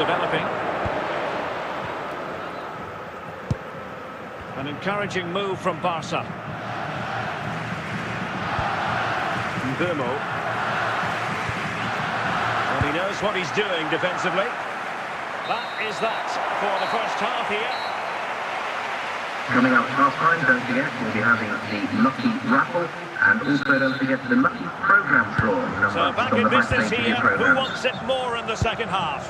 developing. An encouraging move from Barca. Mbeumo. Well, he knows what he's doing defensively. That is that for the first half here. Coming up half time, don't forget, we'll be having the Lucky Raffle, and also don't forget the Lucky Programme Draw. So back in business here, who wants it more in the second half?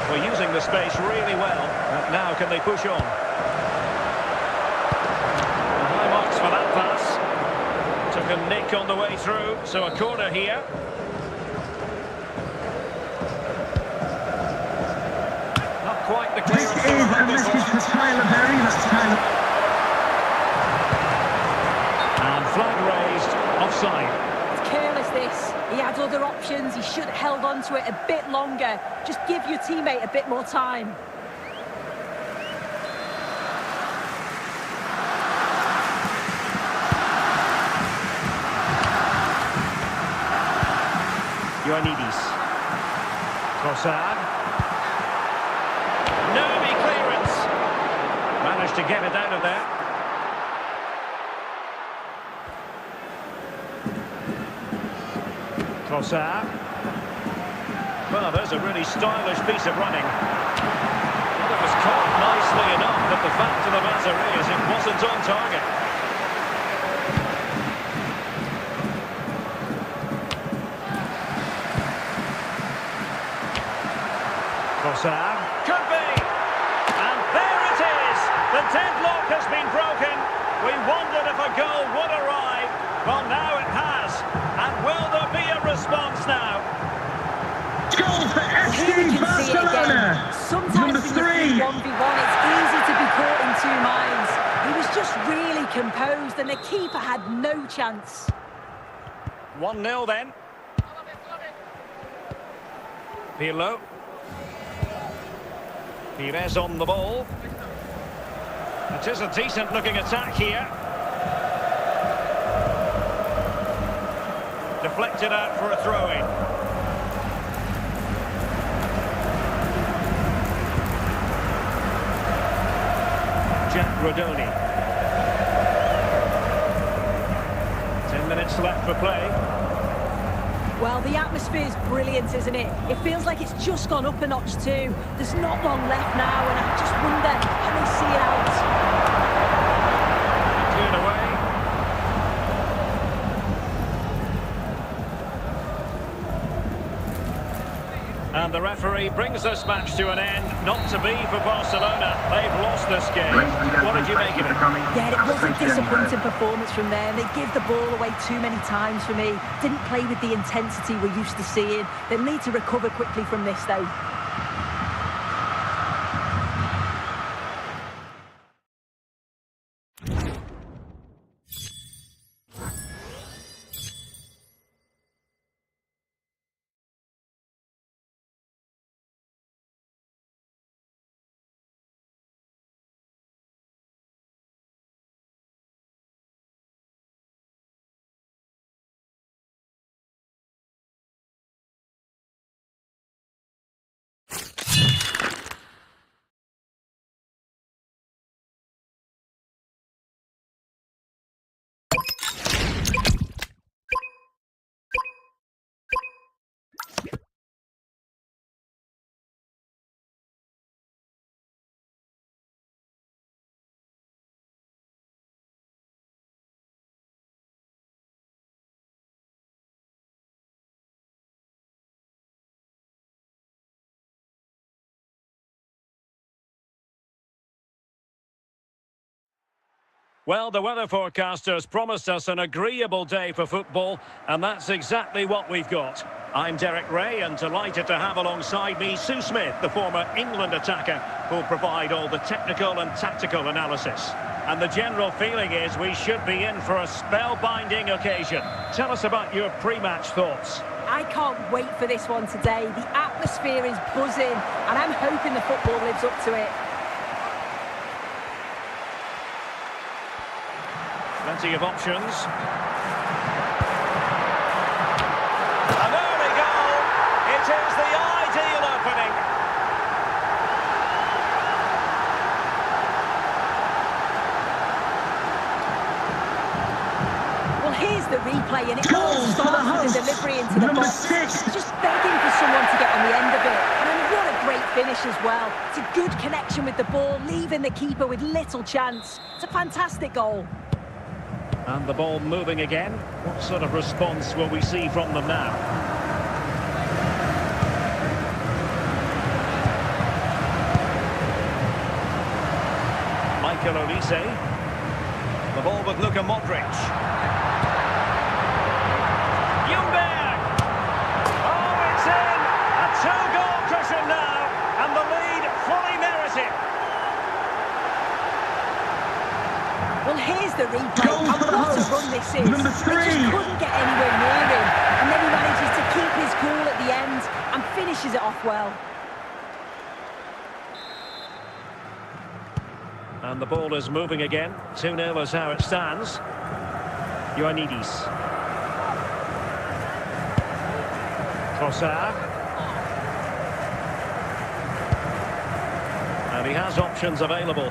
We're using the space really well, but now can they push on? High marks for that pass. Took a nick on the way through, so a corner here. Not quite the clearance. This is a message for Tyler Berry. That's Tyler. And flag raised, offside. It's careless, this. He had other options. He should have held on to it a bit longer. Just give your teammate a bit more time. Ioannidis. Trossard. Nervy clearance. Managed to get it out of there. Trossard. Well, there's a really stylish piece of running. Well, it was caught nicely enough, but the fact of the matter is it wasn't on target. Trossard. Could be! And there it is! The deadlock has been broken. We wondered if a goal would arrive. Well, now it has. And will there be a response now? Goal for Here we FC can see it again. Barcelona. Sometimes Number when you 3. play 1v1, it's easy to be caught in two minds. He was just really composed and the keeper had no chance. 1-0 then. Pirlo. Pires on the ball. It is a decent looking attack here. Deflected out for a throw-in. Jack Rodoni. 10 minutes left for play. Well, the atmosphere's brilliant, isn't it? It feels like it's just gone up a notch too. There's not long left now, and I just wonder how they see it out. Cleared away. And the referee brings this match to an end. Not to be for Barcelona. They've lost this game. What did you make of it? Yeah, it was a disappointing performance from them. They give the ball away too many times for me. Didn't play with the intensity we're used to seeing. They'll need to recover quickly from this, though. Well, the weather forecasters promised us an agreeable day for football, and that's exactly what we've got. I'm Derek Ray, and delighted to have alongside me Sue Smith, the former England attacker, who'll provide all the technical and tactical analysis. And the general feeling is we should be in for a spellbinding occasion. Tell us about your pre-match thoughts. I can't wait for this one today. The atmosphere is buzzing, and I'm hoping the football lives up to it. Plenty of options. An early goal. It is the ideal opening. Well, here's the replay, and it Goal all for the starts with the hosts. delivery into the Number box. 6. Just begging for someone to get on the end of it. And what a great finish as well. It's a good connection with the ball, leaving the keeper with little chance. It's a fantastic goal. And the ball moving again. What sort of response will we see from them now? Michael Olise. The ball with Luka Modric. Ljungberg! Oh, it's in! A two-goal cushion now, and the lead fully merited. Well, here's the replay. Goal And for the what a hosts. run this is. Number 3. They just couldn't get anywhere near him. And then he manages to keep his cool at the end and finishes it off well. And the ball is moving again. 2-0 is how it stands. Ioannidis. Trossard. And he has options available.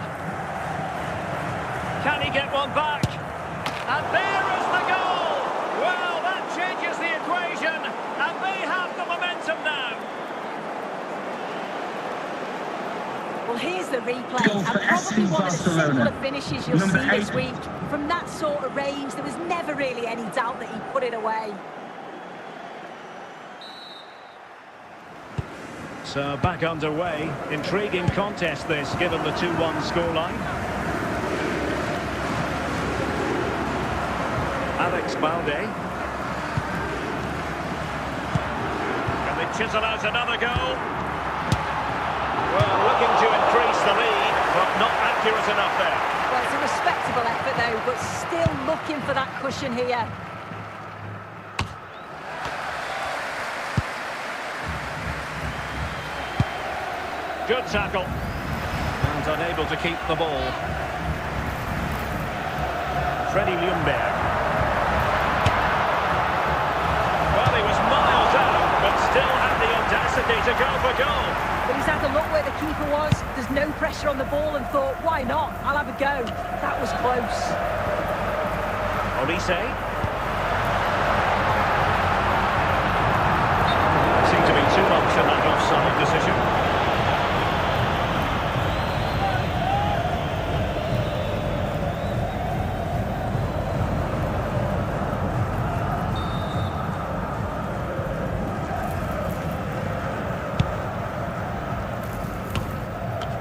Can he get one back? And there is the goal! Well, that changes the equation, and they have the momentum now. Well, here's the replay. Goal for And probably FC one of the Barcelona. simpler finishes you'll Number see this 8. week. From that sort of range, there was never really any doubt that he put it away. So back underway. Intriguing contest this, given the 2-1 scoreline. Alex Balde. Can they chisel out another goal? Well, looking to increase the lead, but not accurate enough there. Well, it's a respectable effort, though, but still looking for that cushion here. Good tackle. And unable to keep the ball. Freddie Ljungberg. Well, he was miles out, but still had the audacity to go for goal. But he's had a look where the keeper was. There's no pressure on the ball and thought, why not? I'll have a go. That was close. Olise. Seemed to be too much in that offside decision.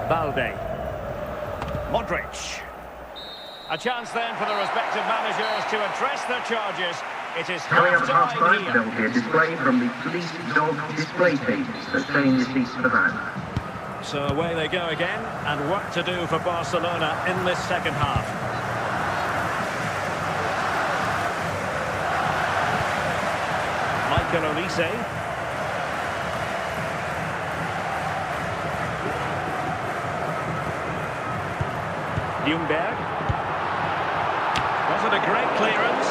Balde. Modric. A chance then for the respective managers to address their charges. It is Coming up at half-time half-time, here. there will be a display from the police dog display pages, so stay in your seats for that. So away they go again, and work to do for Barcelona in this second half. Michael Olise. Ljungberg. Was it a great clearance?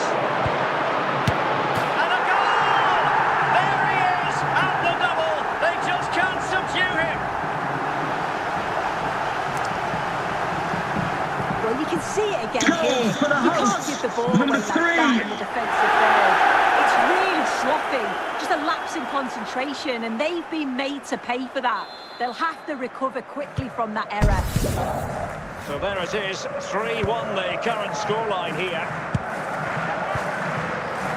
And a goal! There he is, at the double. They just can't subdue him. Well, you can see it again Goal here. for the You can't hosts. give the ball Number away like 3. that in the defensive third. It's really sloppy. Just a lapse in concentration, and they've been made to pay for that. They'll have to recover quickly from that error. So there it is, 3-1 the current scoreline here.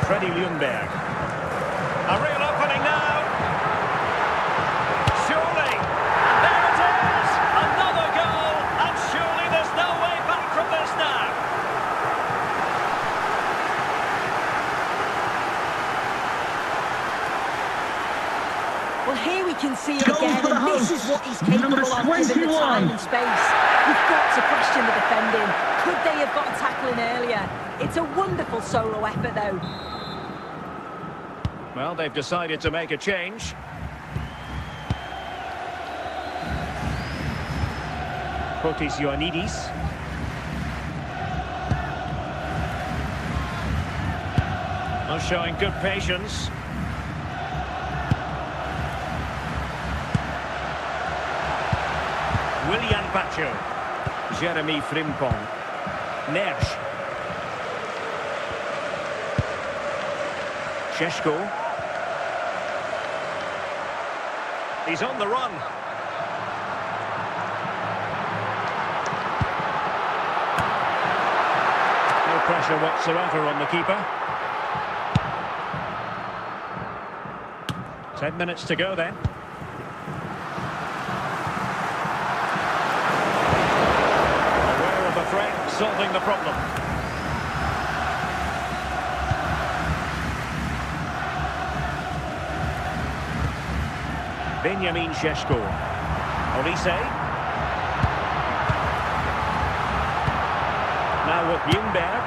Freddie Ljungberg. A real opening now. Surely. And there it is. Another goal. And surely there's no way back from this now. Well, here we can see it Goal again, for the and this hosts. is what he's Number capable of given the 21. time and space. We've got to question the defending. Could they have got a tackle in earlier? It's a wonderful solo effort, though. Well, they've decided to make a change. Fotis Ioannidis. Well, showing good patience. Willian Pacho. Jeremy Frimpong. Nersch. Šeško. He's on the run. No pressure whatsoever on the keeper. 10 minutes to go then. Aware of the threat, solving the problem. Benjamin Šeško. Olise. Now with Ljungberg.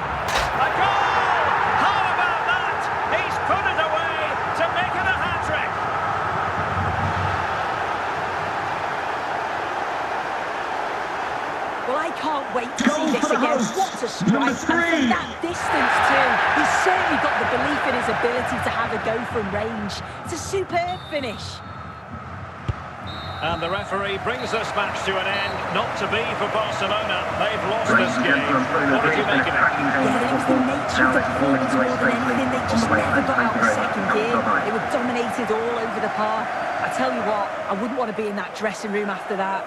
A goal! How about that? He's put it away to make it a hat-trick. Well, I can't wait to see this for the again. hosts. What a Number strike. And from 3. that distance too. He's certainly got the belief in his ability to have a go from range. It's a superb finish. And the referee brings this match to an end. Not to be for Barcelona. They've lost Ladies this and game. gentlemen, Bruno What did you Green make and of it? attacking game Yeah, it was the football. nature Now of the let's all performance enjoy more than safely anything. They on just the way never home. got Thank out you of very much. second gear. Bye-bye. They were dominated all over the park. I tell you what, I wouldn't want to be in that dressing room after that.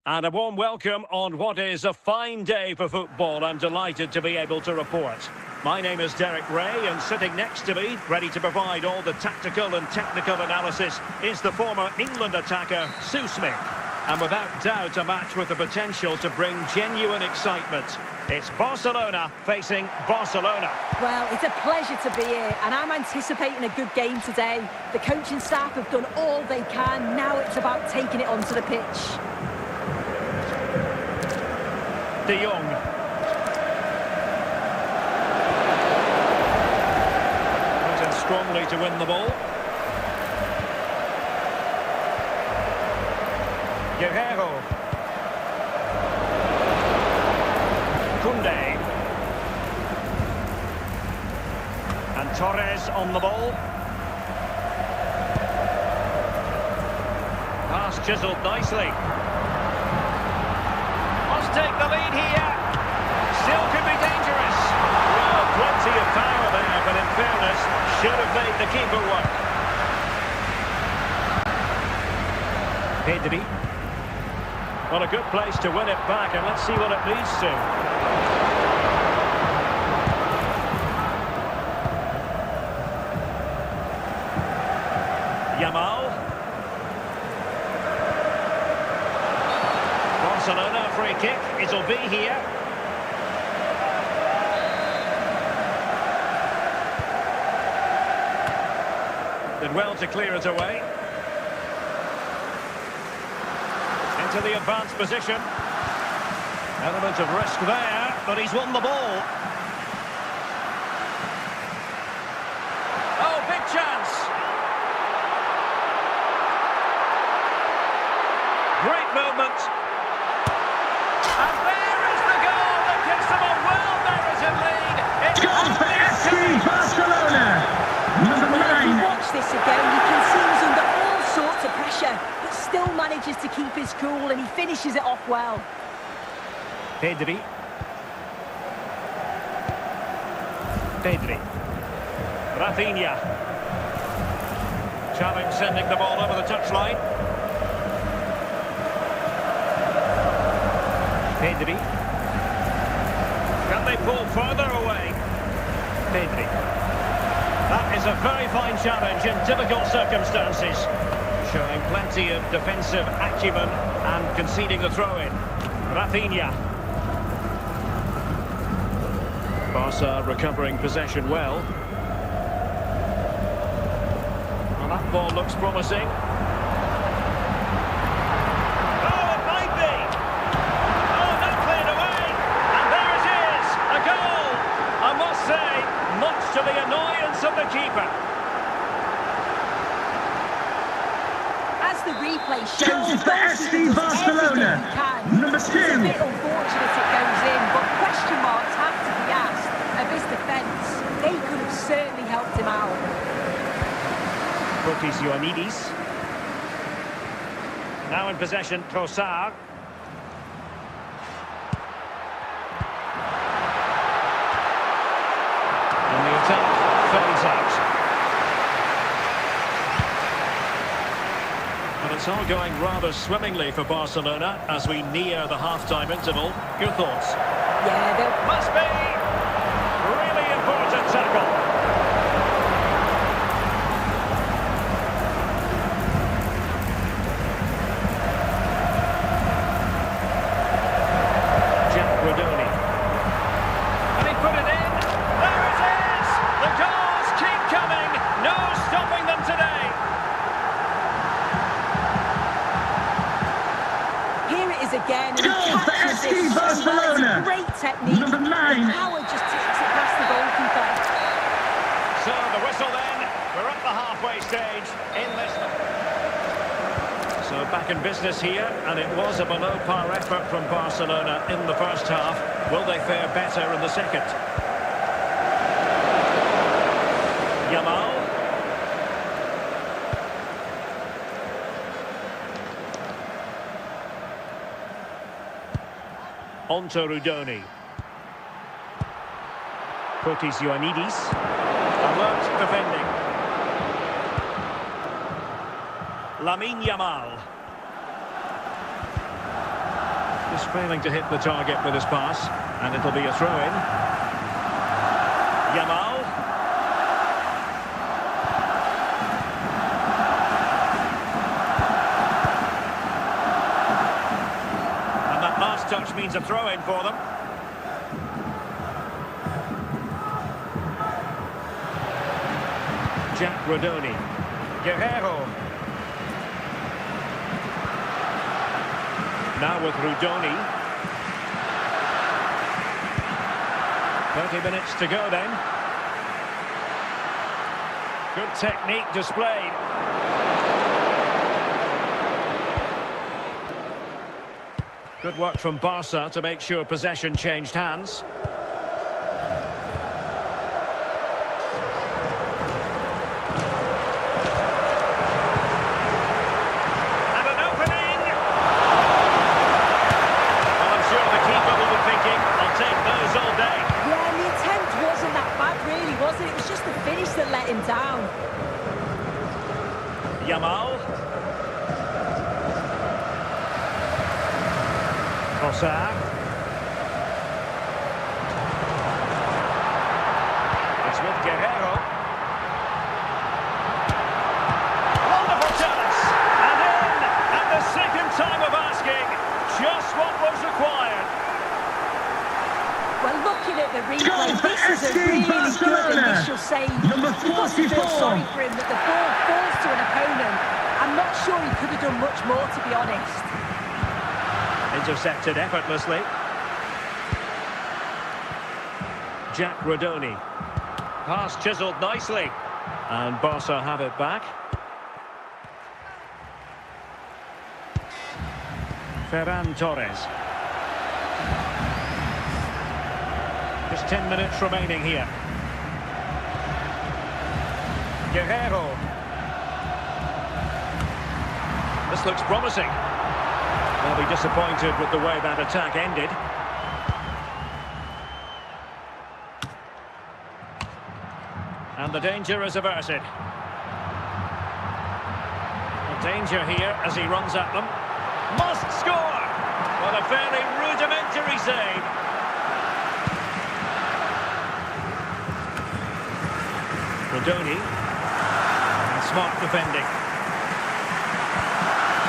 And a warm welcome on what is a fine day for football. I'm delighted to be able to report. My name is Derek Ray, and sitting next to me, ready to provide all the tactical and technical analysis, is the former England attacker, Sue Smith. And without doubt, a match with the potential to bring genuine excitement. It's Barcelona facing Barcelona. Well, it's a pleasure to be here, and I'm anticipating a good game today. The coaching staff have done all they can. Now it's about taking it onto the pitch. De Jong. Went in strongly to win the ball. Guerrero. Koundé. And Torres on the ball. Pass chiseled nicely. Take the lead here. Still could be dangerous. Well, plenty of power there, but in fairness, should have made the keeper work. Pedri. Well, a good place to win it back, and let's see what it leads to. Yamal. Barcelona free kick, it'll be here. Did well to clear it away. Into the advanced position. Element of risk there, but he's won the ball. Oh, big chance. Great movement. And there is the goal that gives them a well-merited lead. It's Goal for FC Barcelona. Number 9. If you watch this again, you can see he's under all sorts of pressure, but still manages to keep his cool, and he finishes it off well. Pedri. Pedri. Rafinha. Xavi sending the ball over the touchline. Pedri. Can they pull further away? Pedri. That is a very fine challenge in difficult circumstances. Showing plenty of defensive acumen and conceding the throw-in. Rafinha. Barca recovering possession well. Well, that ball looks promising. To the annoyance of the keeper. As the replay shows, Goal for FC Barcelona. Number 2. It's a bit unfortunate it goes in, but question marks have to be asked of his defence. They could have certainly helped him out. Fotis Ioannidis. Now in possession, Trossard. Fades out. But it's It's all going rather swimmingly for Barcelona as we near the half-time interval. Your thoughts? Yeah, Must be! Really important tackle. Jack Rodoni. And he put it in. There it is! The goals keep coming. No stopping them today. here it is again. And he Goal for catches FC it so well. It's Barcelona. a great technique. Number 9. The power just takes it past the goalkeeper. So the whistle then. We're at the halfway stage in this. So back in business here, and it was a below-par effort from Barcelona in the first half. Will they fare better in the second? Yamal. Onto Rudoni. Fotis Ioannidis. Alert defending. Lamine Yamal. Just failing to hit the target with his pass, and it'll be a throw-in. Yamal. And that last touch means a throw-in for them. Jack Rodoni. Guerrero. Now with Rudoni. 30 minutes to go then. Good technique displayed. Good work from Barca to make sure possession changed hands. It was just the finish that let him down. Yamal. Trossard. It's with Guerrero. Wonderful chance. And in at the second time of asking. Just what was required. Well, looking at the replay, this is a really good initial save. Number 44. You must feel sorry for him that the ball falls to an opponent. I'm not sure he could have done much more, to be honest. Intercepted effortlessly. Jack Rodoni. Pass chiselled nicely. And Barca have it back. Ferran Torres. Just 10 minutes remaining here. Guerrero. This looks promising. They'll be disappointed with the way that attack ended. And the danger is averted. A danger here as he runs at them. Must score! Well, a fairly rudimentary save. Rodoni. And smart defending.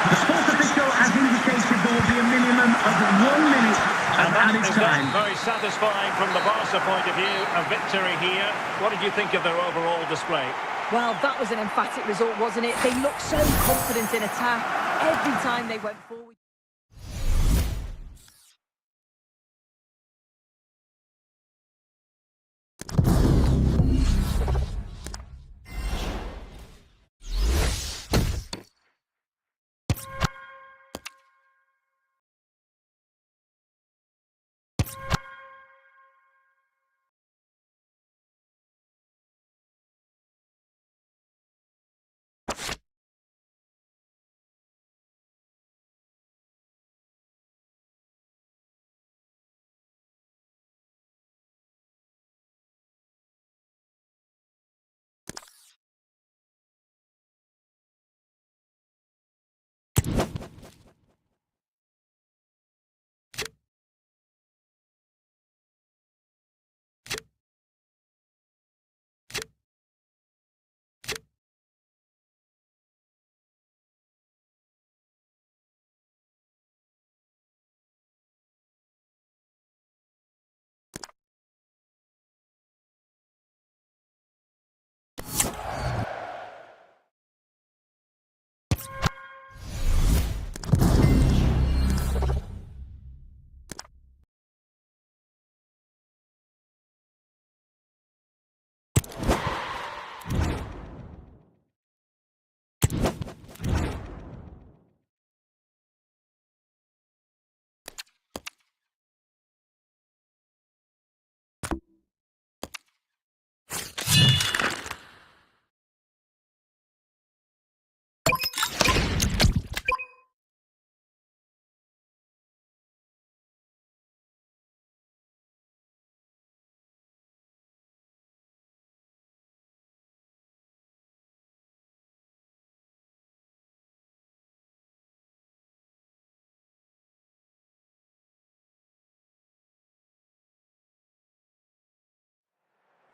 The sports official has indicated there will be a minimum of 1 minute of added time. Very satisfying from the Barca point of view. A victory here. What did you think of their overall display? Well, that was an emphatic result, wasn't it? They looked so confident in attack every time they went forward.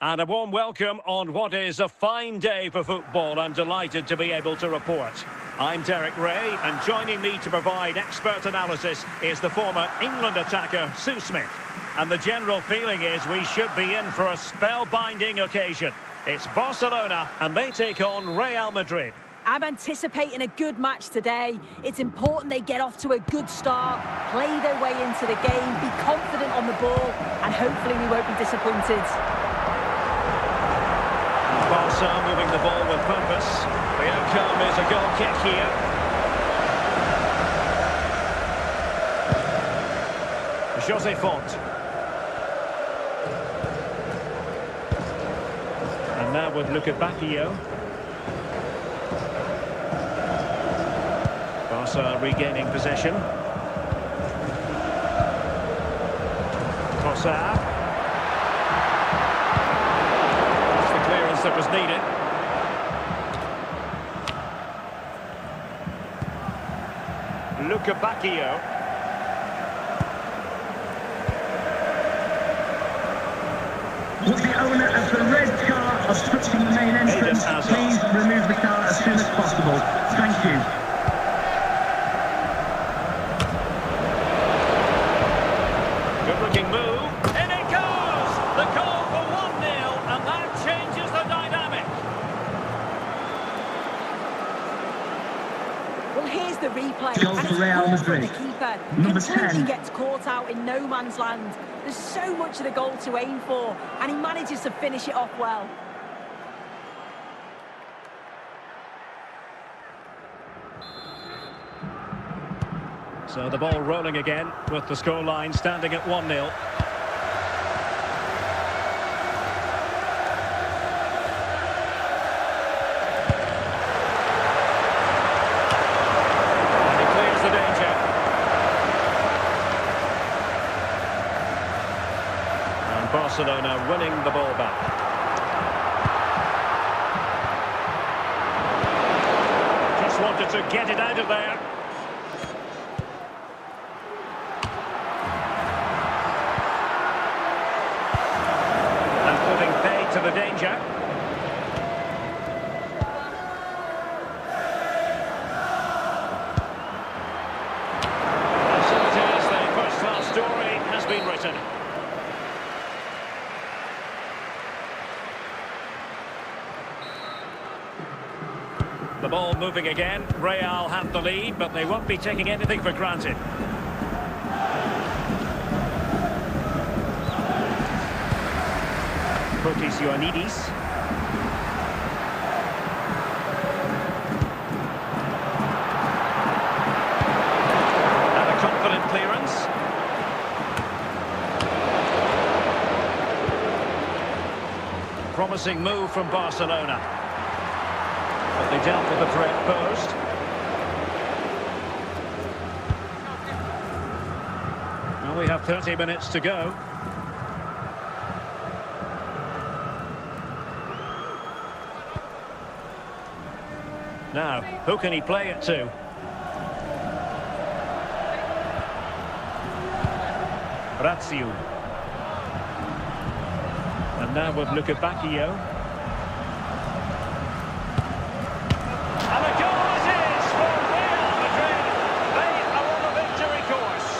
And a warm welcome on what is a fine day for football. I'm delighted to be able to report. I'm Derek Ray, and joining me to provide expert analysis is the former England attacker, Sue Smith. And the general feeling is we should be in for a spellbinding occasion. It's Barcelona, and they take on Real Madrid. I'm anticipating a good match today. It's important they get off to a good start, play their way into the game, be confident on the ball, and hopefully we won't be disappointed. Barca moving the ball with purpose. The outcome is a goal kick here. Jose Font. And now with Luca Bacchio. Barca regaining possession. Trossard. That's the clearance that was needed. Luca Bacchio. Was the owner of the red car obstructing the main entrance? Please remove the car as soon as possible. Thank you. Good-looking move. In it goes! The goal for 1-0, and that changes the dynamic. Well, here's the replay. Goal And for it's Real poor from Madrid. the keeper. Number Completely 10. gets caught out in no man's land. There's so much of the goal to aim for, and he manages to finish it off well. So the ball rolling again with the scoreline standing at 1-0. And he clears the danger. And Barcelona winning the ball back. Just wanted to get it out of there. To the danger. So it is, the first half story has been written. The ball moving again. Real have the lead, but they won't be taking anything for granted. Fotis Ioannidis. And a confident clearance. Promising move from Barcelona. But they dealt with the threat posed. Well, we have 30 minutes to go. Now, who can he play it to? Razziu. And now with Luca Bacchio. And a goal it is for Real Madrid. They are on a victory course.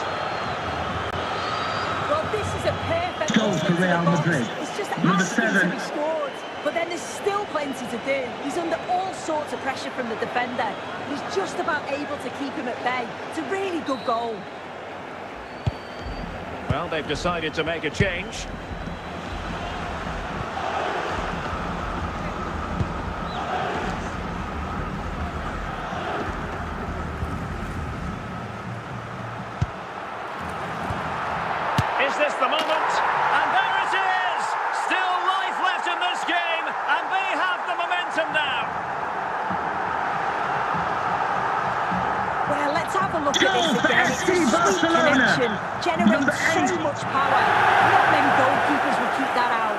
Well, this is a perfect Goal for Real Madrid. It's just Number asking 7. to be scored. But then there's still plenty to do. He's under all sorts of pressure from the defender. He's just about able to keep him at bay. It's a really good goal. Well, they've decided to make a change. Is this the moment? And there it is! Still life left in this game, and they have the momentum now. Well, let's have a look Goal at this for again. It's a FC sweet Barcelona. connection. Number Generates so 8. much power. Not many goalkeepers will keep that out.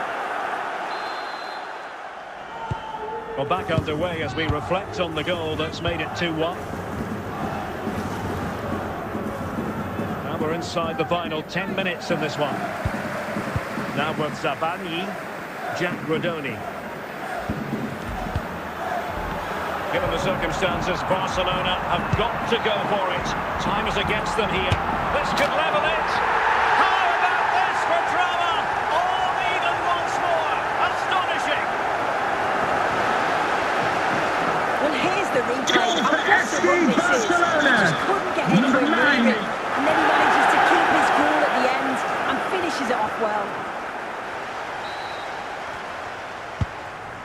Well, back underway as we reflect on the goal that's made it 2-1. Now we're inside the final 10 minutes in this one. Now with Zabani. Jack Rodoni. Given the circumstances, Barcelona have got to go for it. Time is against them here. This could level it. How about this for drama? All even once more. Astonishing. Well, here's the replay. Goal for What a FC run this is. Barcelona. He just couldn't get anywhere Number 9. near it. And then he manages to keep his cool at the end and finishes it off well.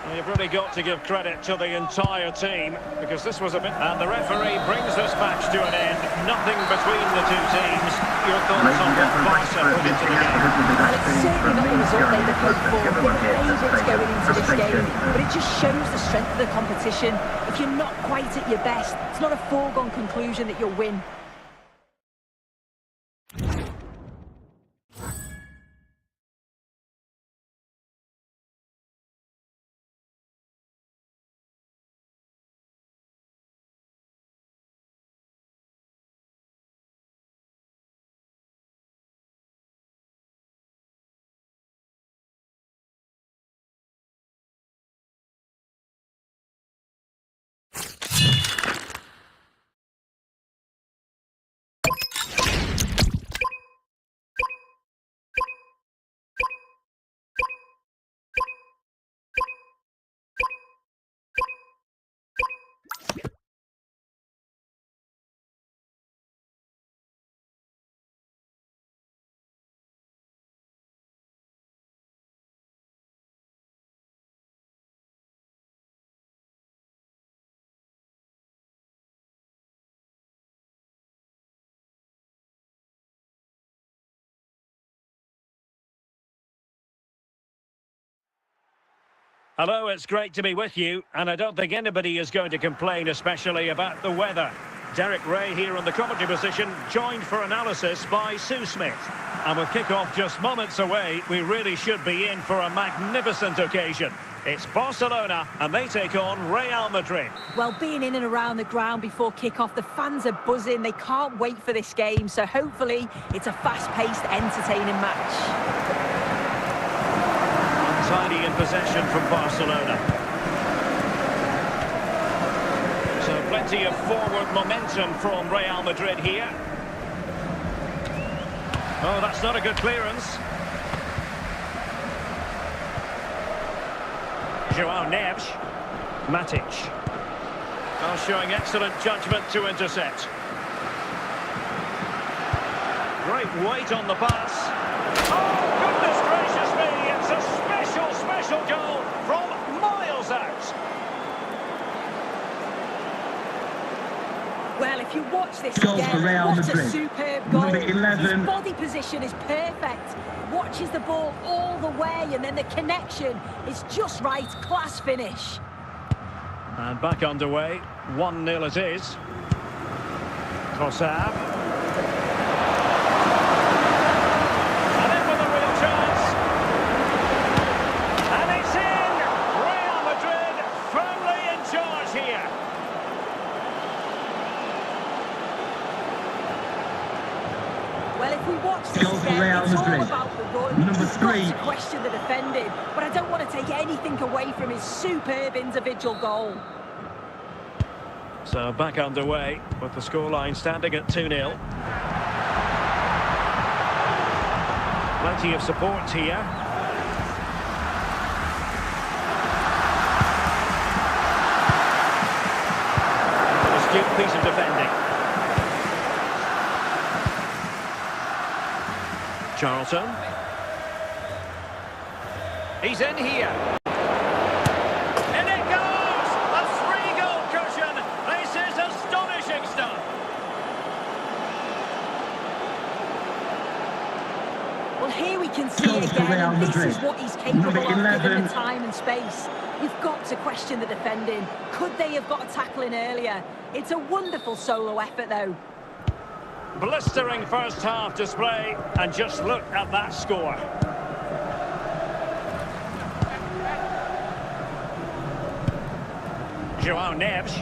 Well, you've really got to give credit to the entire team, because this was a bit... And the referee brings this match to an end. Nothing between the two teams. Your thoughts on what Barca put into the game? Well, it's certainly not the result they would hope for. They were favourites going into this game, but it just shows the strength of the competition. If you're not quite at your best, it's not a foregone conclusion that you'll win. Hello, it's great to be with you, and I don't think anybody is going to complain, especially about the weather. Derek Ray here in the commentary position, joined for analysis by Sue Smith. And with kick-off just moments away, we really should be in for a magnificent occasion. It's Barcelona, and they take on Real Madrid. Well, being in and around the ground before kick-off, the fans are buzzing. They can't wait for this game, so hopefully it's a fast-paced, entertaining match. Tidy in possession from Barcelona. So plenty of forward momentum from Real Madrid here. Oh, that's not a good clearance. João Neves. Matic. Oh, showing excellent judgment to intercept. Great weight on the pass. Oh, goodness gracious me! It's a special goal from miles out. Well, if you watch this Goal again, for Real what Madrid. a superb goal. Number 11. His body position is perfect. Watches the ball all the way, and then the connection is just right. Class finish. And back underway. 1-0 it is. Trossard. And in with a real chance. And it's in! Real Madrid firmly in charge here. Well, if we watch this Goal for again, Real it's all Madrid. about the run. Number You've got 3. to question the defending, but I don't want to take anything away from his superb individual goal. So back underway with the scoreline standing at 2-0. Plenty of support here. An astute piece of defending. Charlton. He's in here. And it goes! A 3-goal cushion. This is astonishing stuff. Well, here we can see Goal it for again, Real and this Madrid. is what he's capable Number of, given 11. the time and space. You've got to question the defending. Could they have got a tackle in earlier? It's a wonderful solo effort, though. Blistering first half display, and just look at that score. João Neves.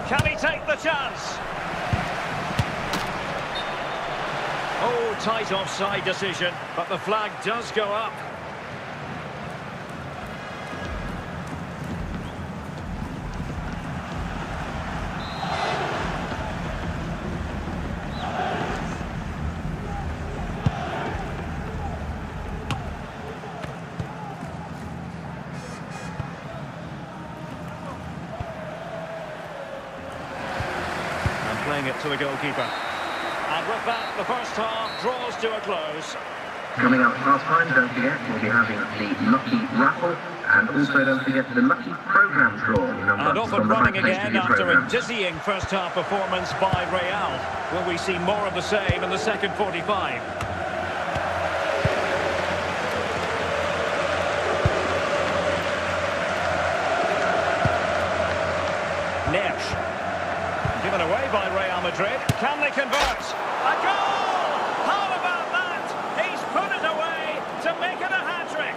Can he take the chance? Oh, tight offside decision, but the flag does go up. Playing it to the goalkeeper. And with that, the first half draws to a close. Coming up half time, don't forget, we'll be having the Lucky Raffle, and also don't forget the Lucky Programme draw. And off and running again after a dizzying first half performance by Real. Will we see more of the same in the second 45? Neres. Given away by Real Madrid. Can they convert? A goal! How about that? He's put it away to make it a hat-trick.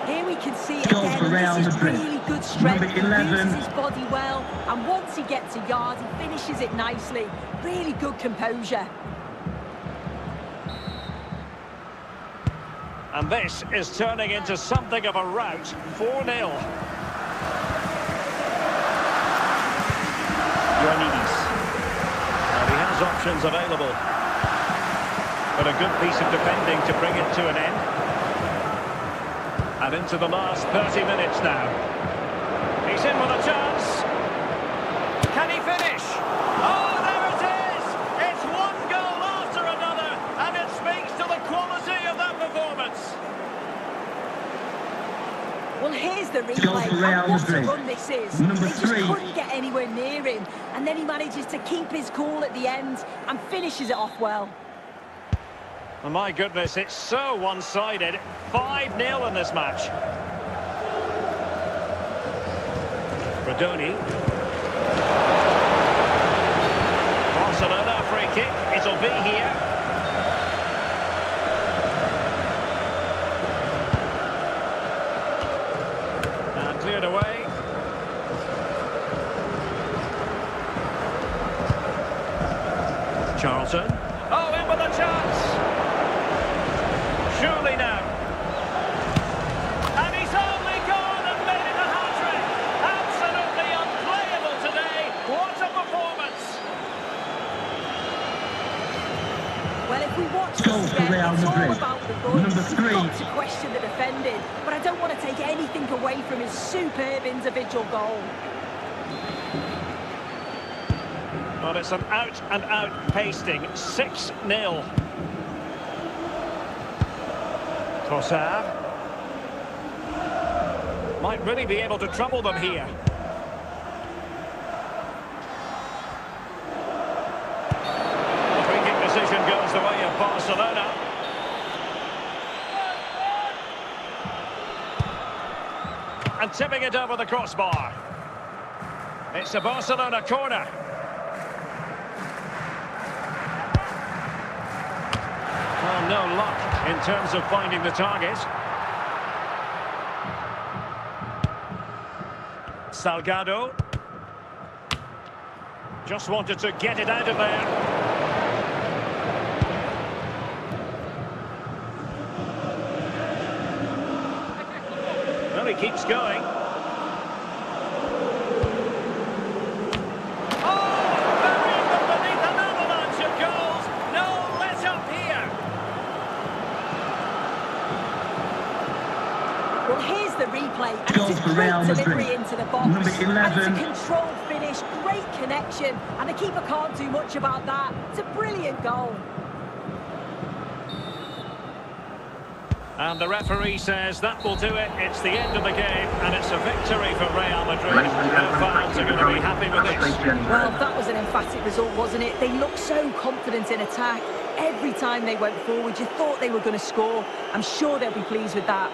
Here we can see Goal again, for Real this is Madrid. really good strength. Number He 11. uses his body well, and once he gets a yard, he finishes it nicely. Really good composure. And this is turning into something of a rout. 4-0. Well, he has options available. But a good piece of defending to bring it to an end. And into the last 30 minutes now. He's in with a chance. Can he finish? Oh, there it is! It's one goal after another, and it speaks to the quality of that performance. Well, here's the Goal replay, for Real and what a Madrid. run this is. Number They just 3. couldn't get anywhere near him, and then he manages to keep his cool at the end and finishes it off well. Oh, my goodness, it's so one-sided. 5-0 in this match. Bradoni. Barcelona free kick. It'll be here. And cleared away. Charlton. Oh, in with a chance. Surely now. And he's only gone and made it a hat-trick. Absolutely unplayable today. What a performance. Well, if we watch Goal this for again, Real it's all Madrid. about the goal. Number 3. You've got to question the defending, but I don't want to take anything away from his superb individual goal. Well, it's an out-and-out pasting. 6-0. Trossard. Might really be able to trouble them here. The free kick decision goes the way of Barcelona. And tipping it over the crossbar. It's a Barcelona corner. Oh, no luck in terms of finding the target. Salgado. Just wanted to get it out of there. Well, he keeps going. Well, here's the replay, and Goal it's a for great Real Madrid. delivery into the box. Number 11. And it's a controlled finish, great connection, and the keeper can't do much about that. It's a brilliant goal. And the referee says that will do it. It's the end of the game, and it's a victory for Real Madrid. Ladies and No gentlemen, fans are thank you going for to be coming. happy with Have a this. safe journey Well, home. that was an emphatic result, wasn't it? They looked so confident in attack. Every time they went forward, you thought they were going to score. I'm sure they'll be pleased with that.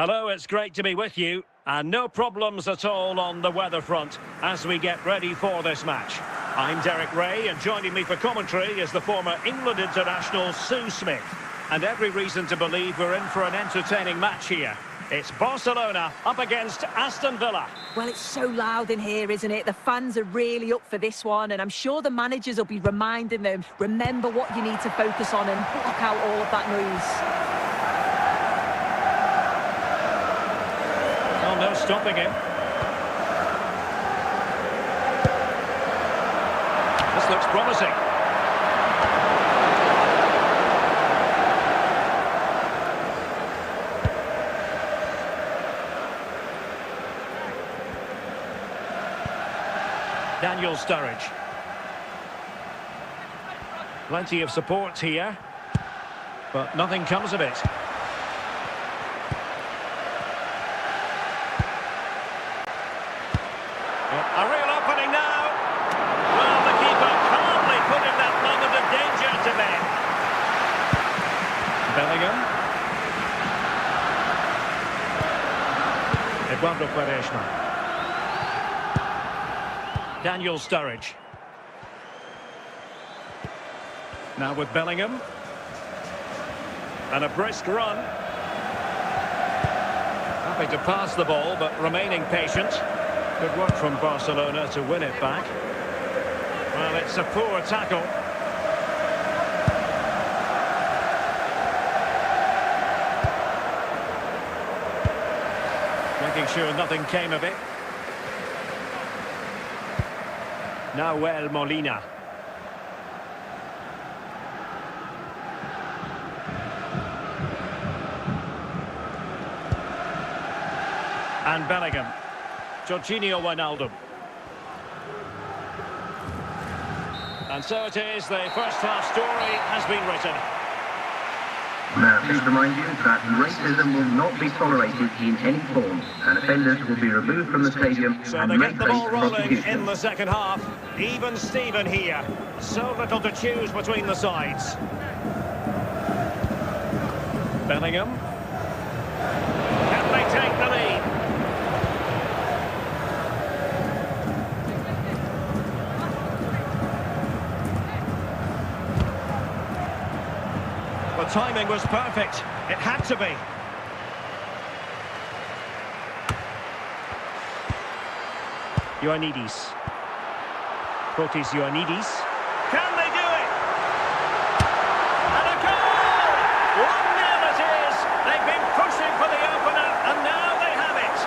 Hello, it's great to be with you. And no problems at all on the weather front as we get ready for this match. I'm Derek Ray, and joining me for commentary is the former England international Sue Smith. And every reason to believe we're in for an entertaining match here. It's Barcelona up against Aston Villa. Well, it's so loud in here, isn't it? The fans are really up for this one, and I'm sure the managers will be reminding them, remember what you need to focus on and block out all of that noise. No stopping him. This looks promising. Daniel Sturridge. Plenty of support here, but nothing comes of it. A real opening now. Well, the keeper calmly putting that moment of danger to bed. Bellingham. Eduardo Quaresma. Daniel Sturridge. Now with Bellingham. And a brisk run. Happy to pass the ball, but remaining patient. Good work from Barcelona to win it back. Well, it's a poor tackle. Making sure nothing came of it. Nahuel Molina. And Bellingham. Jorginho Wijnaldum. And so it is, the first half story has been written. Now, please remind you that racism will not be tolerated in any form, and offenders will be removed from the stadium So and they may get the face ball rolling prosecution. in the second half. Even Steven here. So little to choose between the sides. Bellingham. Can they take the lead? The timing was perfect. It had to be. Ioannidis. Fotis Ioannidis. Can they do it? And a goal! 1-0 it is. They've been pushing for the opener, and now they have it.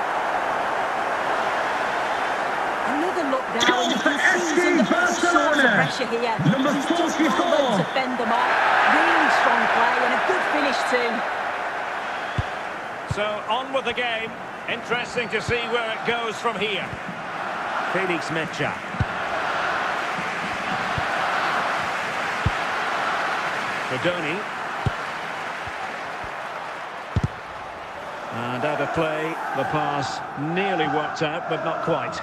Another look now, Goal and you for can see FC he's under all sorts of Barcelona. pressure here. Number He's just 44. not let to fend them off. Really strong play and a good finish too. So on with the game. Interesting to see where it goes from here. Felix Mecha. Rodoni. And out of play, the pass nearly worked out, but not quite.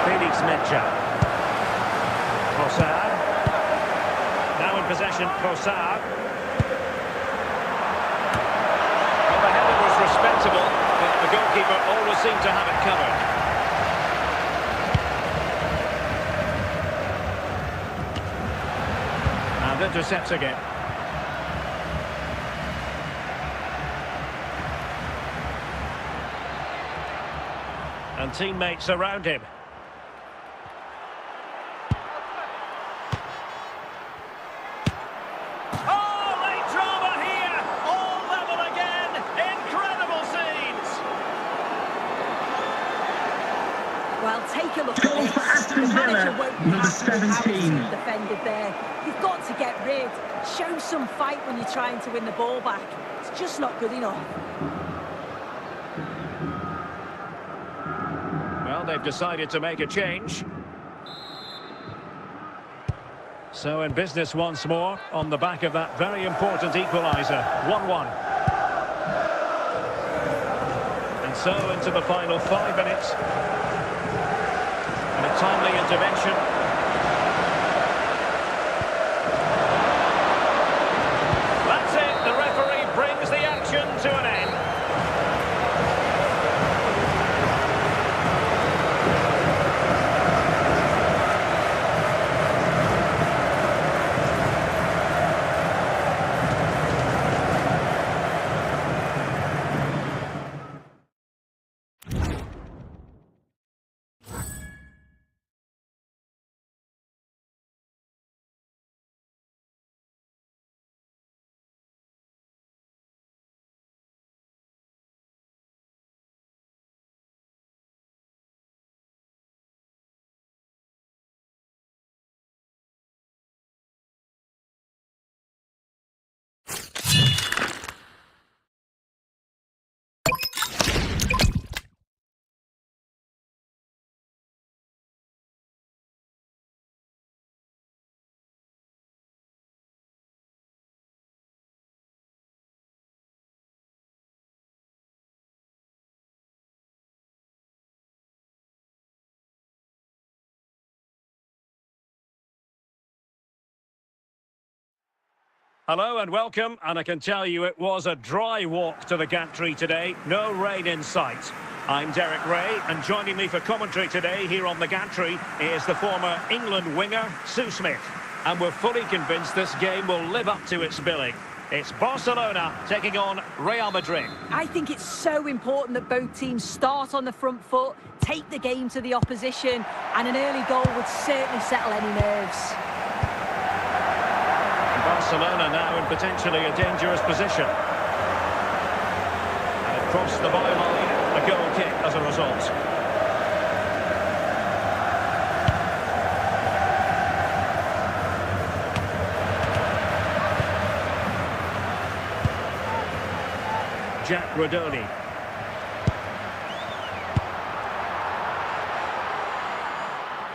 Felix Mecha. Trossard. Now in possession, Trossard. Well, the header was respectable, but the goalkeeper always seemed to have it covered. And intercepts again. And teammates around him. Oh, late drama here. All level again. Incredible scenes. Well, take a look at Goal this. for Aston The manager Villa, won't be number happy with how 17. he's defended there. You've got to get rid. Show some fight when you're trying to win the ball back. It's just not good enough. Well, they've decided to make a change. So in business once more on the back of that very important equaliser. 1-1. And so into the final 5 minutes. And a timely intervention. Hello and welcome, and I can tell you it was a dry walk to the gantry today, no rain in sight. I'm Derek Ray, and joining me for commentary today here on the gantry is the former England winger, Sue Smith. And we're fully convinced this game will live up to its billing. It's Barcelona taking on Real Madrid. I think it's so important that both teams start on the front foot, take the game to the opposition, and an early goal would certainly settle any nerves. Barcelona now in potentially a dangerous position. And it crossed the byline, a goal kick as a result. Jack Rodoni.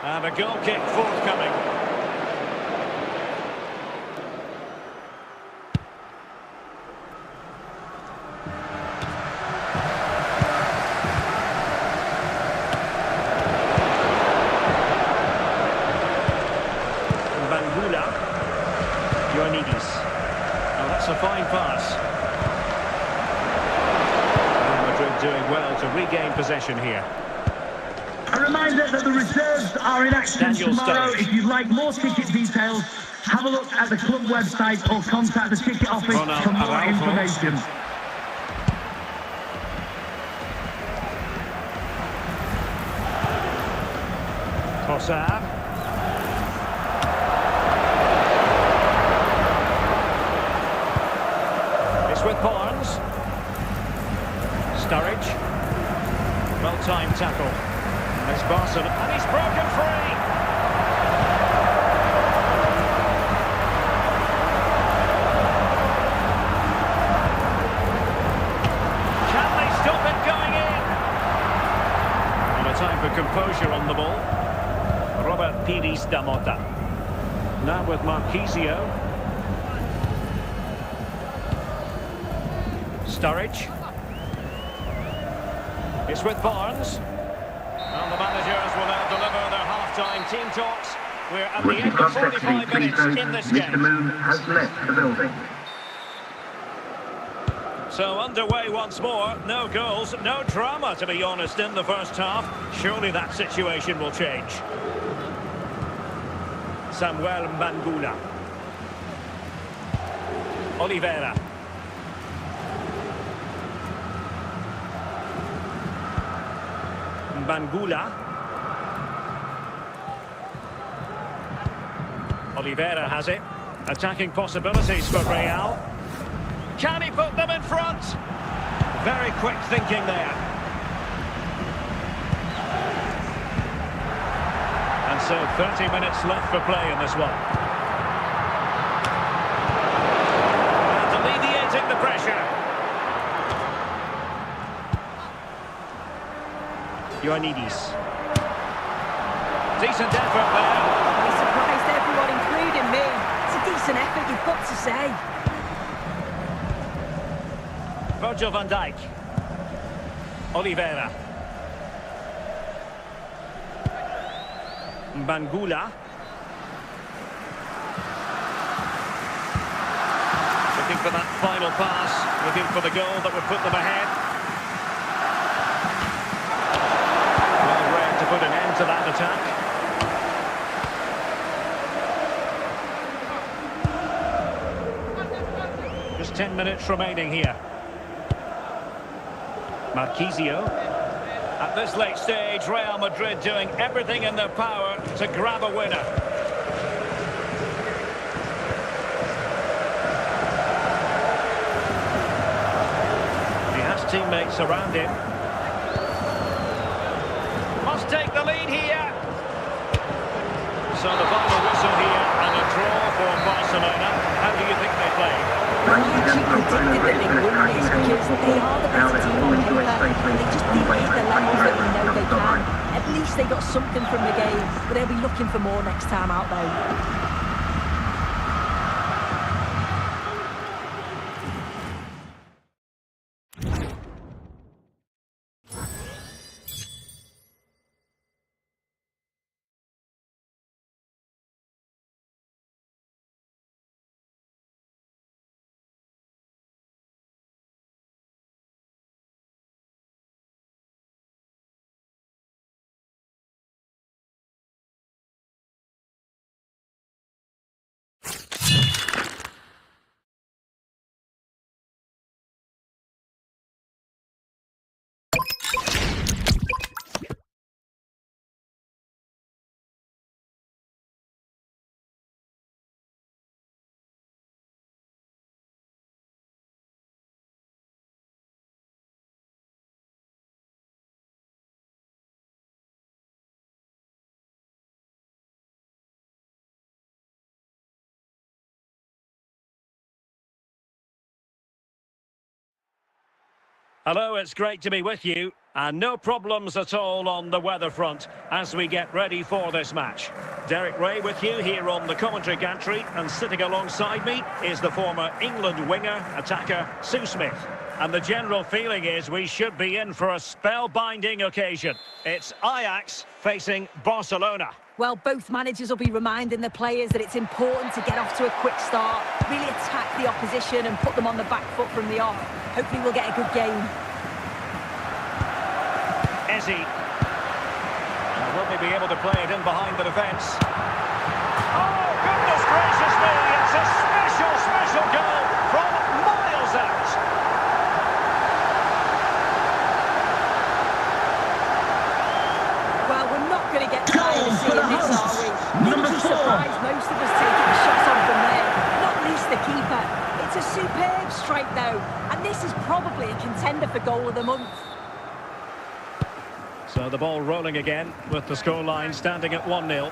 And a goal kick forthcoming. Ioannidis. Oh, that's a fine pass. Real Madrid doing well to regain possession here. A reminder that the reserves are in action Daniel tomorrow. Sturridge. If you'd like more ticket details, have a look at the club website or contact the ticket office Ronald for more Araujo. information. Trossard. It's with Barnes. Sturridge. Well-timed tackle. It's Barcelona, and he's broken free. Can they stop it going in? And a time for composure on the ball. Robert Pires da Mota. Now with Marquisio. Sturridge. It's with Barnes. And the managers will now deliver their half-time team talks. We're at the Would you end of club 45 secretary please minutes note in this Mr. game. Moon has left the building. So underway once more. No goals, no drama, to be honest, in the first half. Surely that situation will change. Samuel Mbangula. Oliveira. Mbangula. Oliveira has it. Attacking possibilities for Real. Can he put them in front? Very quick thinking there. And so 30 minutes left for play in this one. And alleviating the pressure. Ioannidis. Decent effort there. He surprised everyone, including me. It's a decent effort, you've got to say. Virgil van Dijk. Oliveira. Mbangula. Looking for that final pass, looking for the goal that would put them ahead. Well read to put an end to that attack. Just 10 minutes remaining here. Marquisio. At this late stage, Real Madrid doing everything in their power to grab a winner. He has teammates around him. Must take the lead here. So the final whistle here and a draw for Barcelona. How do you think they played? Ladies and She gentlemen, predicted that they would win this because they are the better team on paper. They just didn't hit the levels that we know they can. At least they got something from the game, but they'll be looking for more next time out though. Hello, it's great to be with you. And no problems at all on the weather front as we get ready for this match. Derek Ray with you here on the commentary gantry, and sitting alongside me is the former England winger, attacker, Sue Smith. And the general feeling is we should be in for a spellbinding occasion. It's Ajax facing Barcelona. Well, both managers will be reminding the players that it's important to get off to a quick start, really attack the opposition and put them on the back foot from the off. Hopefully we'll get a good game. Eze. Will they be able to play it in behind the defence? Oh, goodness gracious me! It's a special, special goal from miles out. Well, we're not going to get tired of seeing this, are we? Wouldn't be surprised most of us taking the shots on from there, not least the keeper. It's a superb strike, though, and this is probably a contender for goal of the month. So the ball rolling again with the scoreline standing at 1-0.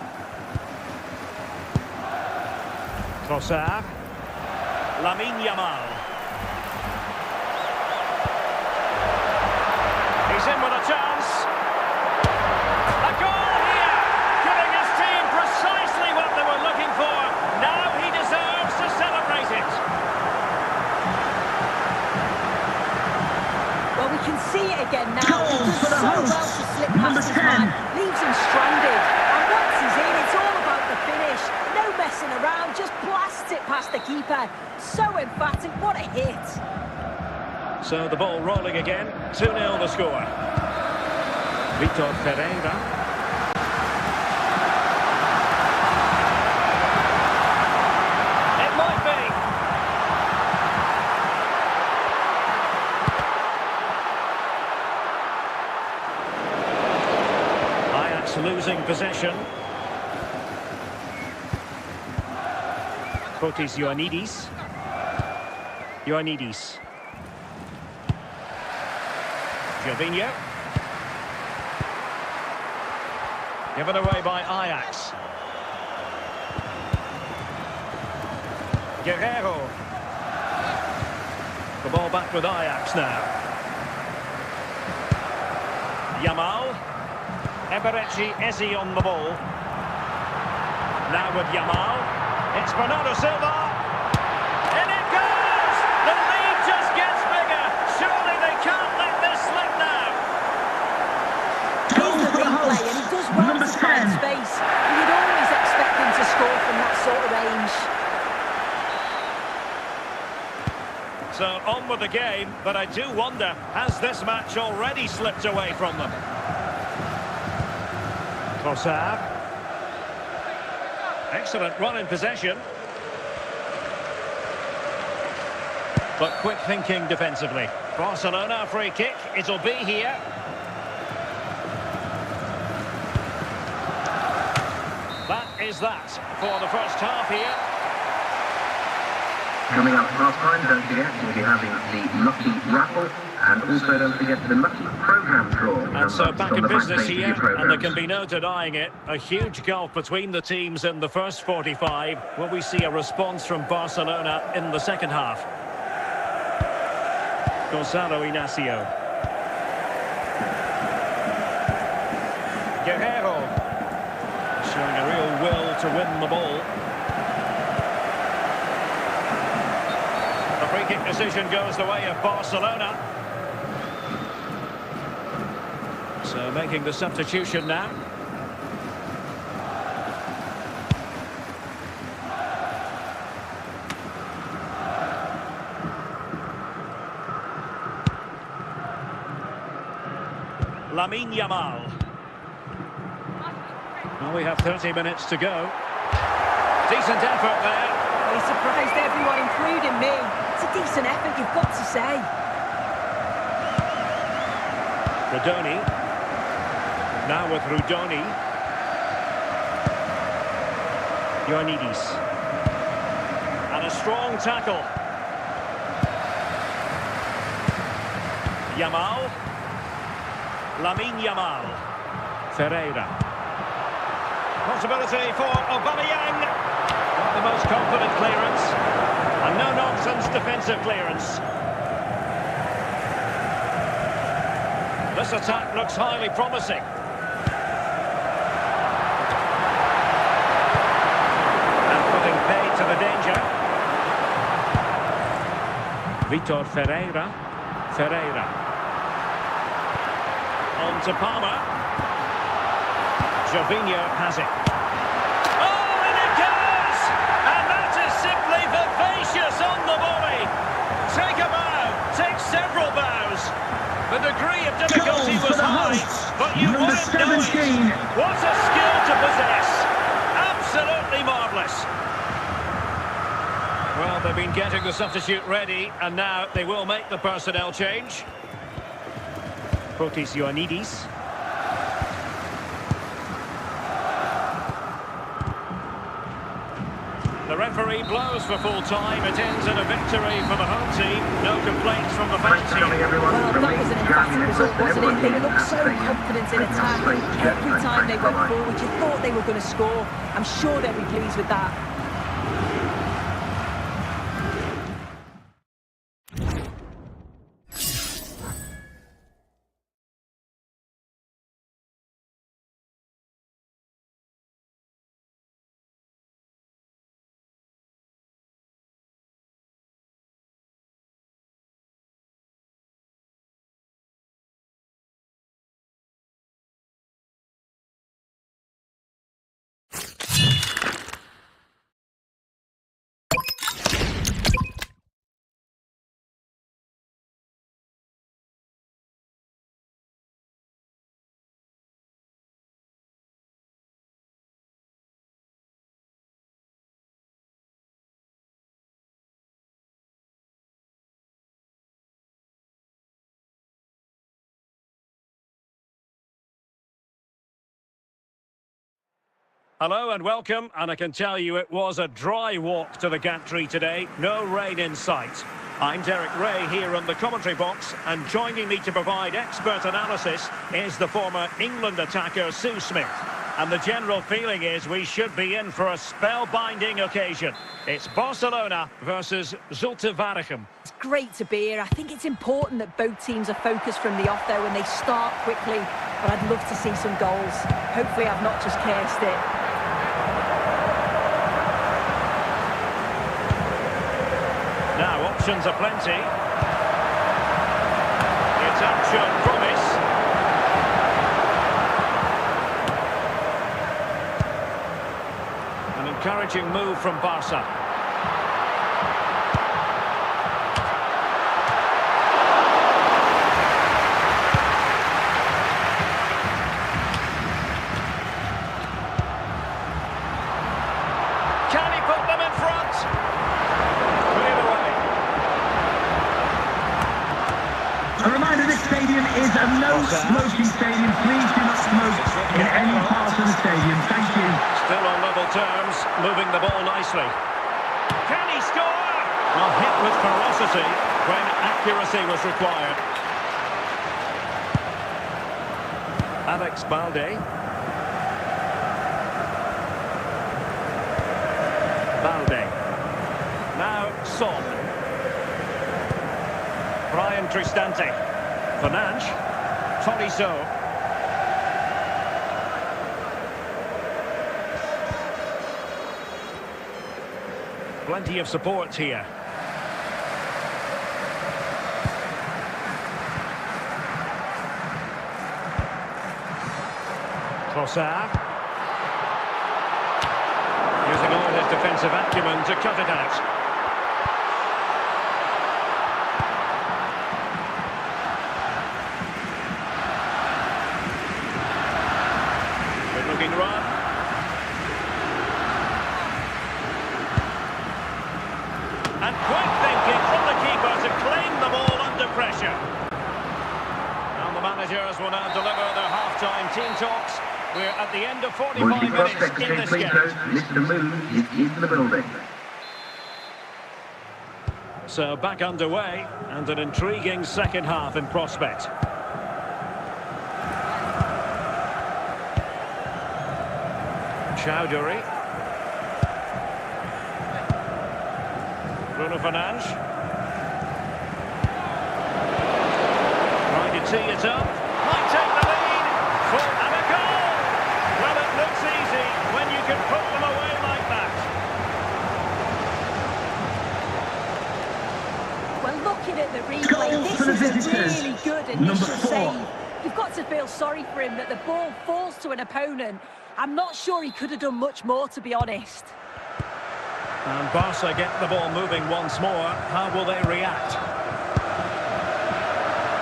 Trossard. Lamine Yamal. He's in with a chance. A goal here, giving his team precisely what they were looking for. Now he deserves to celebrate it. Well, we can see it again now. He does so well to slip past his man, leaves him stranded. And once he's in, it's all about the finish. No messing around, just blasts it past the keeper. So emphatic, what a hit. So the ball rolling again, 2-0 the score. Vitor Pereira. It might be. Ajax losing possession. Fotis Ioannidis. Ioannidis. Gervinho. Given away by Ajax. Guerreiro. The ball back with Ajax now. Yamal. Eberechi Eze on the ball. Now with Yamal. It's Bernardo Silva. In it goes! The lead just gets bigger. Surely they can't let this slip now. Here's the replay, and he does well to find space. You'd always expect him to score from that sort of range. So on with the game, but I do wonder, has this match already slipped away from them? Trossard. Excellent run in possession. But quick thinking defensively. Barcelona free kick, it'll be here. That is that for the first half here. Coming up half time, don't forget, we'll be having the Lucky Raffle, and also don't forget the Lucky Programme draw. And so back in business here, and there can be no denying it. A huge gulf between the teams in the first 45. Will we see a response from Barcelona in the second half? Gonzalo Inacio. Guerreiro. Showing a real will to win the ball. The free kick decision goes the way of Barcelona. So making the substitution now. Lamine Yamal. Well, we have 30 minutes to go. Decent effort there. He surprised everyone, including me. It's a decent effort, you've got to say. Rudoni. Now with Rudoni. Ioannidis. And a strong tackle. Yamal. Lamine Yamal. Ferreira. Possibility for Aubameyang. Not the most confident clearance. And no-nonsense defensive clearance. This attack looks highly promising. And putting paid to the danger. Vitor Ferreira. Ferreira. On to Palmer. Jovinho has it. Oh, and it goes! And that is simply vivacious on the volley. Take a bow, take several bows. The degree of difficulty was high, but you wouldn't know it. What a skill to possess. Absolutely marvellous. Well, they've been getting the substitute ready, and now they will make the personnel change. Fotis Ioannidis. The referee blows for full time. It ends in a victory for the home team. No complaints from the fans here. Well, that was an emphatic result, wasn't it? They looked so confident in attack. Every time they went forward, you thought they were going to score. I'm sure they'll be pleased with that. Hello and welcome, and I can tell you it was a dry walk to the gantry today, no rain in sight. I'm Derek Ray here in the commentary box, and joining me to provide expert analysis is the former England attacker Sue Smith. And the general feeling is we should be in for a spellbinding occasion. It's Barcelona versus Zulte Waregem. It's great to be here. I think it's important that both teams are focused from the off, though, and they start quickly. But I'd love to see some goals. Hopefully I've not just cursed it. Now, options are plenty. The attack showed promise. An encouraging move from Barca. Can he put them in front? A reminder, this stadium is a no-smoking stadium. Please do not smoke in any part of the stadium. Thank you. Still on level terms, moving the ball nicely. Can he score? Well, hit with ferocity when accuracy was required. Alex Balde. Balde. Now Son. Brian Cristante. Fernandes. Tolisso. Plenty of support here. Trossard. Using all his defensive acumen to cut it out. Looking run. And quick thinking from the keeper to claim the ball under pressure. And the managers will now deliver their half-time team talks. We're at the end of 45 minutes in this game. Mr. Moon is in the building. So back underway, and an intriguing second half in prospect. Chowdhury. Bruno Fernandes. Trying to tee it up. looking at the replay, this is a really good initial save. You've got to feel sorry for him that the ball falls to an opponent. I'm not sure he could have done much more, to be honest. And Barca get the ball moving once more. How will they react?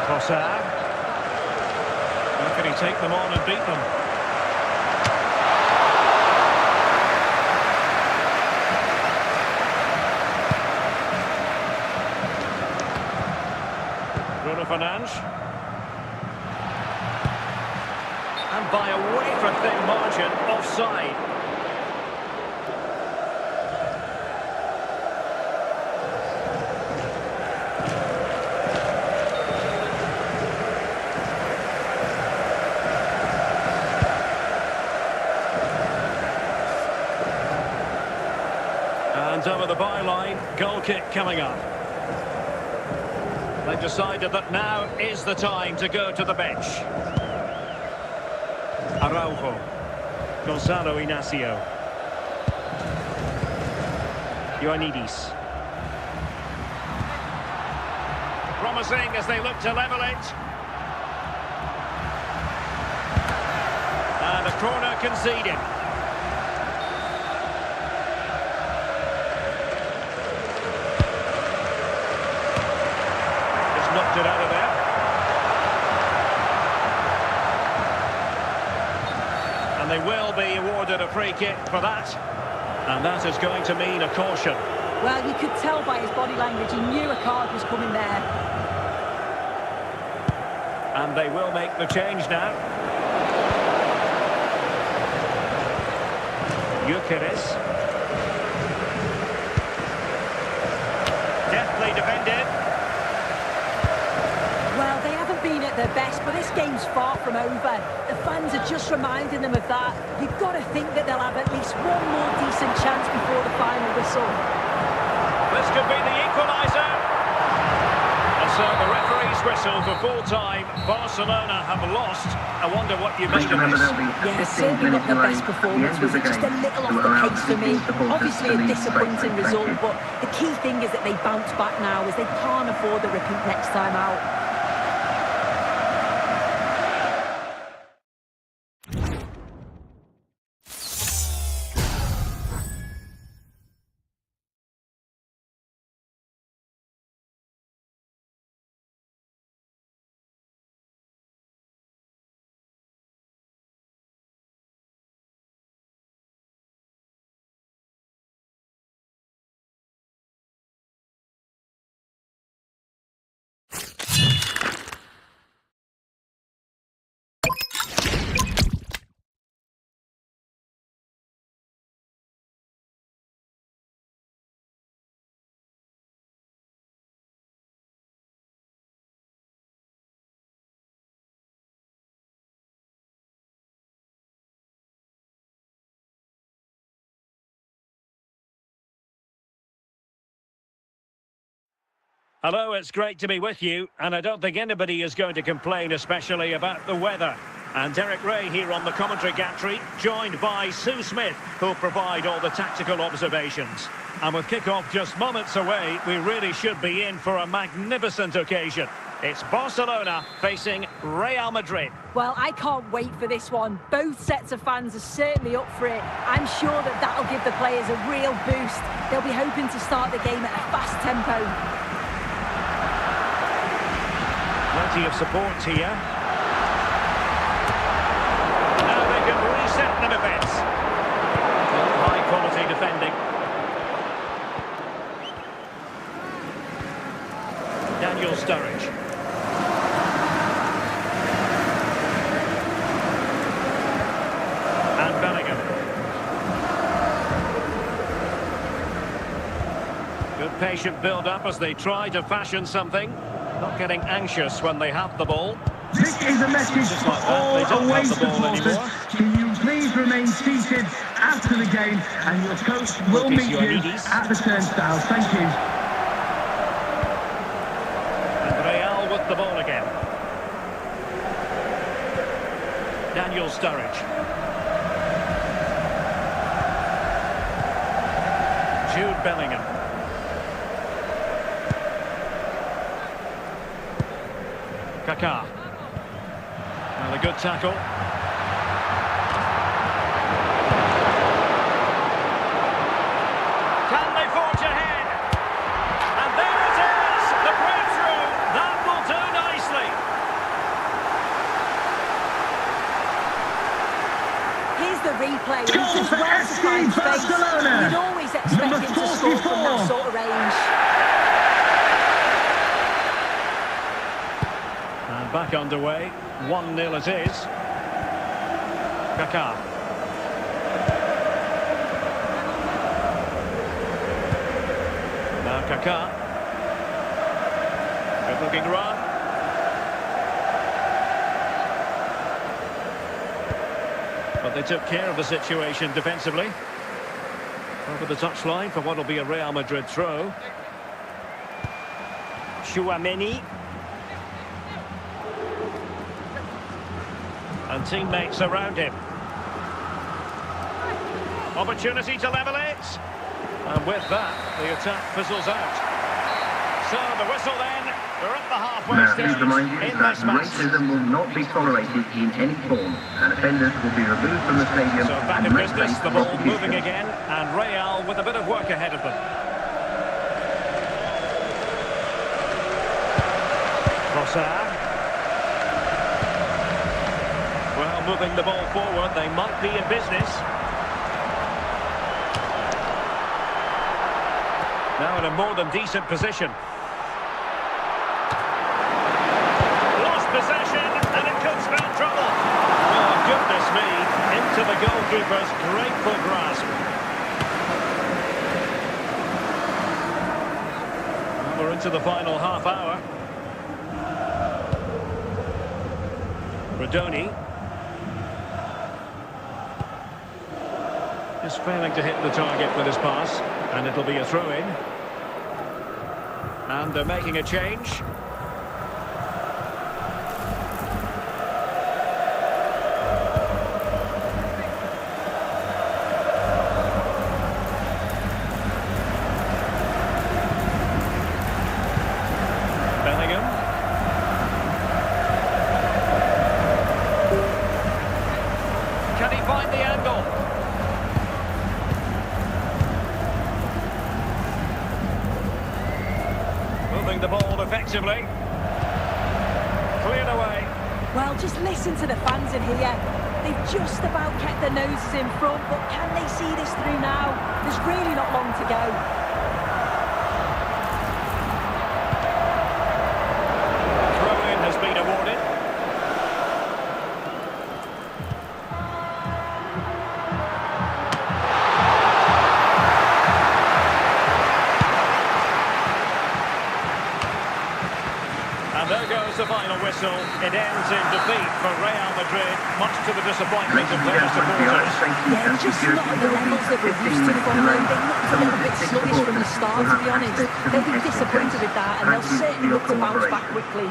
Trossard. How can he take them on and beat them? Bruno Fernandes. And by a wafer-thin margin, offside. And over the byline, goal kick coming up. They've decided that now is the time to go to the bench. Araujo, Gonzalo Inacio, Ioannidis. Promising as they look to level it. And a corner conceded. Just knocked it out of there. And they will be awarded a free kick for that. And that is going to mean a caution. Well, you could tell by his body language, he knew a card was coming there. And they will make the change now. Gyökeres. Deftly defended. Well, they haven't been at their best, but this game's far from over. The fans are just reminding them of that. You've got to think that they'll have at least one more decent chance before the final whistle. This could be the equaliser. And so the referee's whistle for full time. Barcelona have lost. I wonder what you make of this. Yeah, certainly not the best performance. Was it just a little off the pace for me? Obviously a disappointing result, but the key thing is that they bounce back now, as they can't afford the repeat next time out. Hello, it's great to be with you, and I don't think anybody is going to complain, especially about the weather. And Derek Ray here on the commentary gantry, joined by Sue Smith, who'll provide all the tactical observations. And with kick-off just moments away, we really should be in for a magnificent occasion. It's Barcelona facing Real Madrid. Well, I can't wait for this one. Both sets of fans are certainly up for it. I'm sure that that'll give the players a real boost. They'll be hoping to start the game at a fast tempo. Plenty of support here. Now they can reset the defence. High quality defending. Daniel Sturridge. And Bellingham. Good patient build-up as they try to fashion something. Not getting anxious when they have the ball. This is a message for all away supporters. Can you please remain seated after the game, and your coach will meet you at the turnstile. Thank you. And Real with the ball again. Daniel Sturridge. Jude Bellingham. Kaká. And a good tackle. Can they forge ahead? And there it is! The breakthrough! That will do nicely. Here's the replay. Goal He's just for well to FC find space. Barcelona. You'd always expect Number him to score from 44. that sort of range. And back underway. 1-0 it is. Kaká. Now Kaká. Good looking run. But they took care of the situation defensively. Over the touchline for what will be a Real Madrid throw. Tchouaméni. And teammates around him. Opportunity to level it. And with that, the attack fizzles out. So the whistle then. We're at the halfway Now, stage please remind you in that this match. racism will not be tolerated in any form, and offenders will be removed from the stadium So back and in may business, face the ball moving prosecution. again, and Real with a bit of work ahead of them. Trossard. Well, moving the ball forward, they might be in business. Now in a more than decent position. Lost possession, and it could spell trouble. Oh, goodness me, into the goalkeeper's grateful grasp. Well, we're into the final half hour. Rodoni. Is failing to hit the target with his pass, and it'll be a throw-in. And they're making a change. Bellingham. Can he find the angle? Moving the ball effectively. Cleared away. Well, just listen to the fans in here. They've just about kept their noses in front, but can they see this through now? There's really not long to go. Throw-in has been awarded. And there goes the final whistle. It ends in defeat for Real Madrid, much to the disappointment Ladies of and their gentlemen, the Irish supporters. safety Yeah, and just security not at the will be levels that we're 15 used to minutes from them. delayed. They looked a Some little of the bit six sluggish from the supporters start, will to have be honest. access to They'll the be exit disappointed gates. with that, and Thank they'll you for certainly your look to bounce back cooperation. quickly.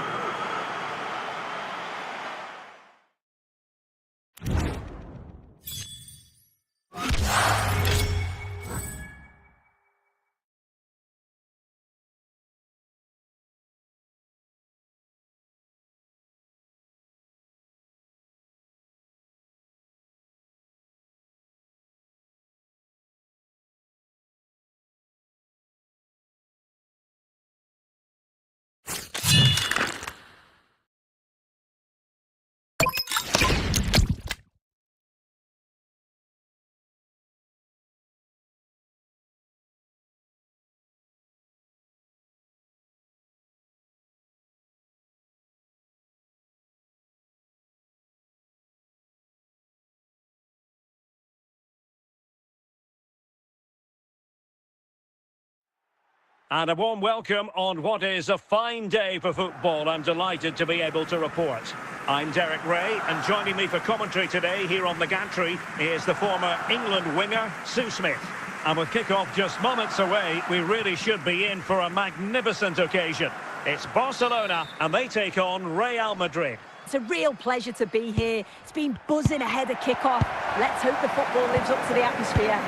And a warm welcome on what is a fine day for football. I'm delighted to be able to report. I'm Derek Ray, and joining me for commentary today here on the gantry is the former England winger, Sue Smith. And with kick-off just moments away, we really should be in for a magnificent occasion. It's Barcelona, and they take on Real Madrid. It's a real pleasure to be here. It's been buzzing ahead of kick-off. Let's hope the football lives up to the atmosphere.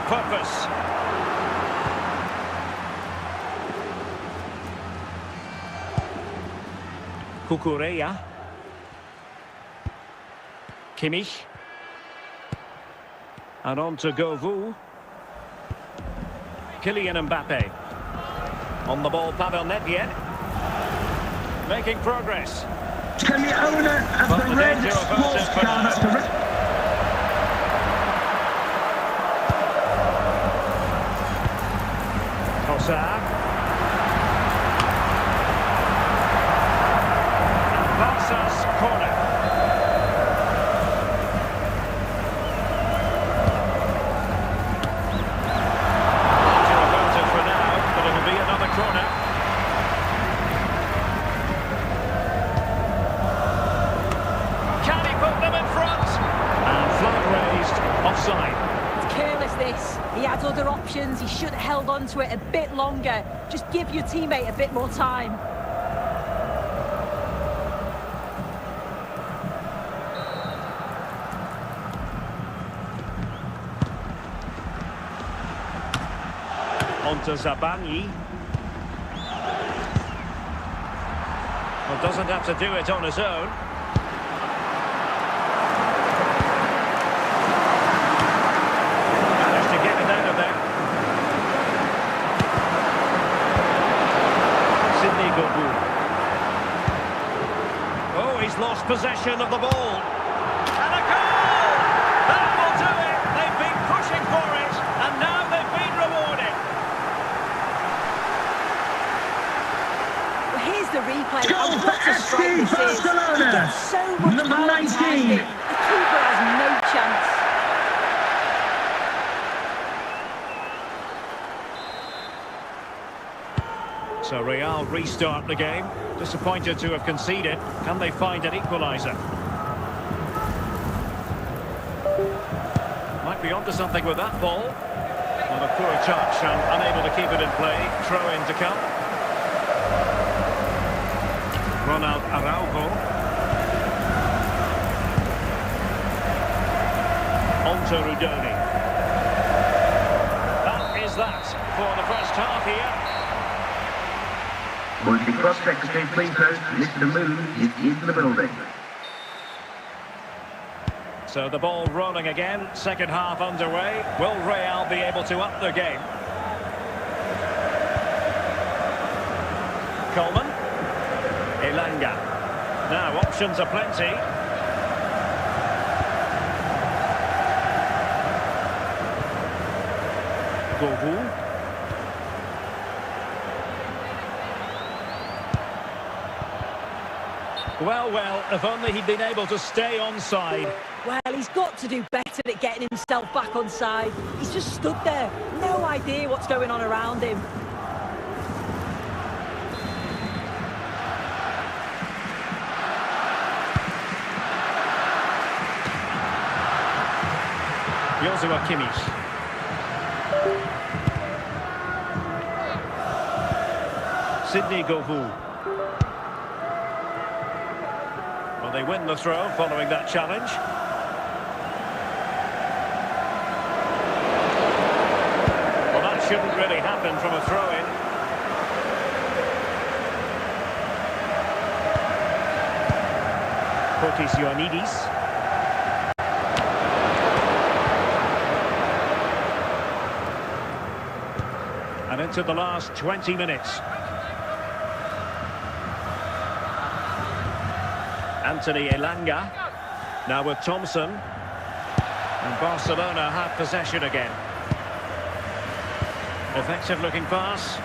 purpose. Cucurella. Kimmich. And on to Govou. Kylian Mbappe. On the ball, Pavel Nedved. Making progress. Can the owner of But the the red danger sports averted for car, now. that's the red... Trossard. Barca's corner. Danger averted for now, but it'll be another corner. Can he put them in front? And flag raised, offside. It's careless, this. He had other options. He should have held on to it a bit longer. Just give your teammate a bit more time. On to Zabanyi. Well, doesn't have to do it on his own. Managed to get it out of there. Sidney Govou. Oh, he's lost possession of the ball. And a goal! That will do it! They've been pushing for it, and now they've been rewarded. Well, here's the replay. Goal And for what a strike FC this is. Barcelona. He gets so much Number power behind 19. it. The keeper has no chance. So Real restart the game. Disappointed to have conceded. Can they find an equaliser? Might be onto something with that ball. Well, a poor touch and unable to keep it in play. Throw in to come. Ronald Araujo. On to Rudoni. That is that for the first half here. Will the cross secretary please note Mr. Moon is in the building. So the ball rolling again, second half underway. Will Real be able to up the game? Coleman. Elanga. Now options are plenty. Govou. Well, if only he'd been able to stay onside. Well, he's got to do better at getting himself back on side. He's just stood there. No idea what's going on around him. Joshua Kimmich. Sidney Govou. Well, they win the throw following that challenge. Well, that shouldn't really happen from a throw-in. Fotis Ioannidis. And into the last 20 minutes. Anthony Elanga. Now with Thompson. And Barcelona have possession again. Effective looking pass.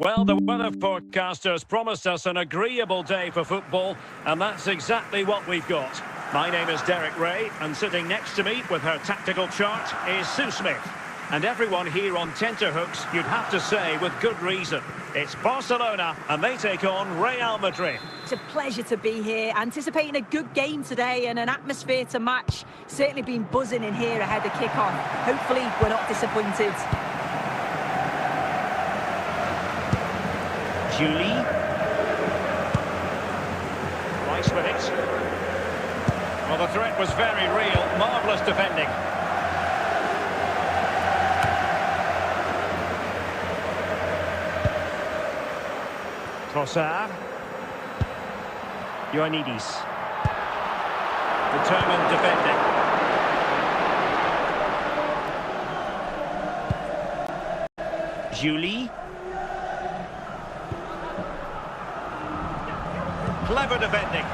Well, the weather forecasters promised us an agreeable day for football, and that's exactly what we've got. My name is Derek Ray, and sitting next to me with her tactical chart is Sue Smith. And everyone here on tenterhooks, you'd have to say with good reason. It's Barcelona, and they take on Real Madrid. It's a pleasure to be here, anticipating a good game today and an atmosphere to match. Certainly been buzzing in here ahead of kick-off. Hopefully, we're not disappointed. Julie. Rice with it. Well, the threat was very real. Marvellous defending. Trossard. Ioannidis. Determined defending. Julie. Clever defending.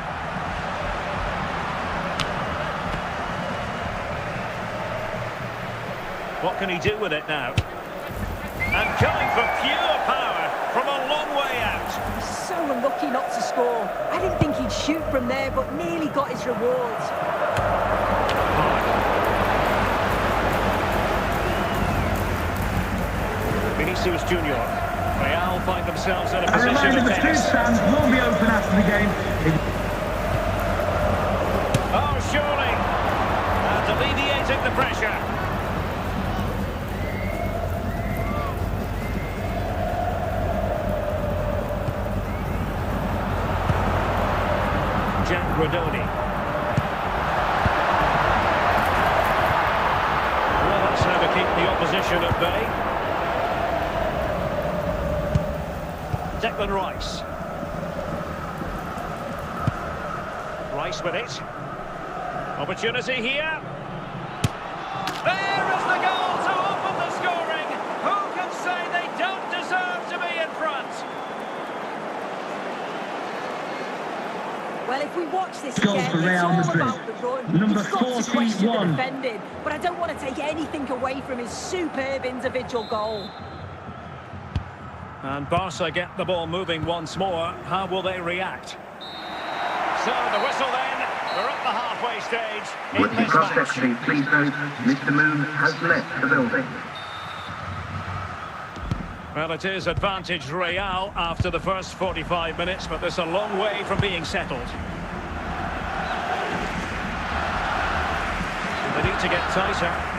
What can he do with it now? And going for pure power from a long way out. He's so unlucky not to score. I didn't think he'd shoot from there, but nearly got his reward. Vinicius Junior. Real find themselves in a position reminder, of the food tennis. stands will be open after the game. Oh, surely. And alleviating the pressure. Jack Rodoni. Well, that's how to keep the opposition at bay. Declan Rice. Rice with it. Opportunity here. There is the goal to open the scoring. Who can say they don't deserve to be in front? Well, if we watch this Goal again, for it's Real all Madrid. about the run. Number You've got to question the 41. defending, but I don't want to take anything away from his superb individual goal. And Barca get the ball moving once more. How will they react? So the whistle then. We're at the halfway stage in Would the this cross match. secretary please note Mr. Moon has left the building. Well, it is advantage Real after the first 45 minutes, but there's a long way from being settled. They need to get tighter.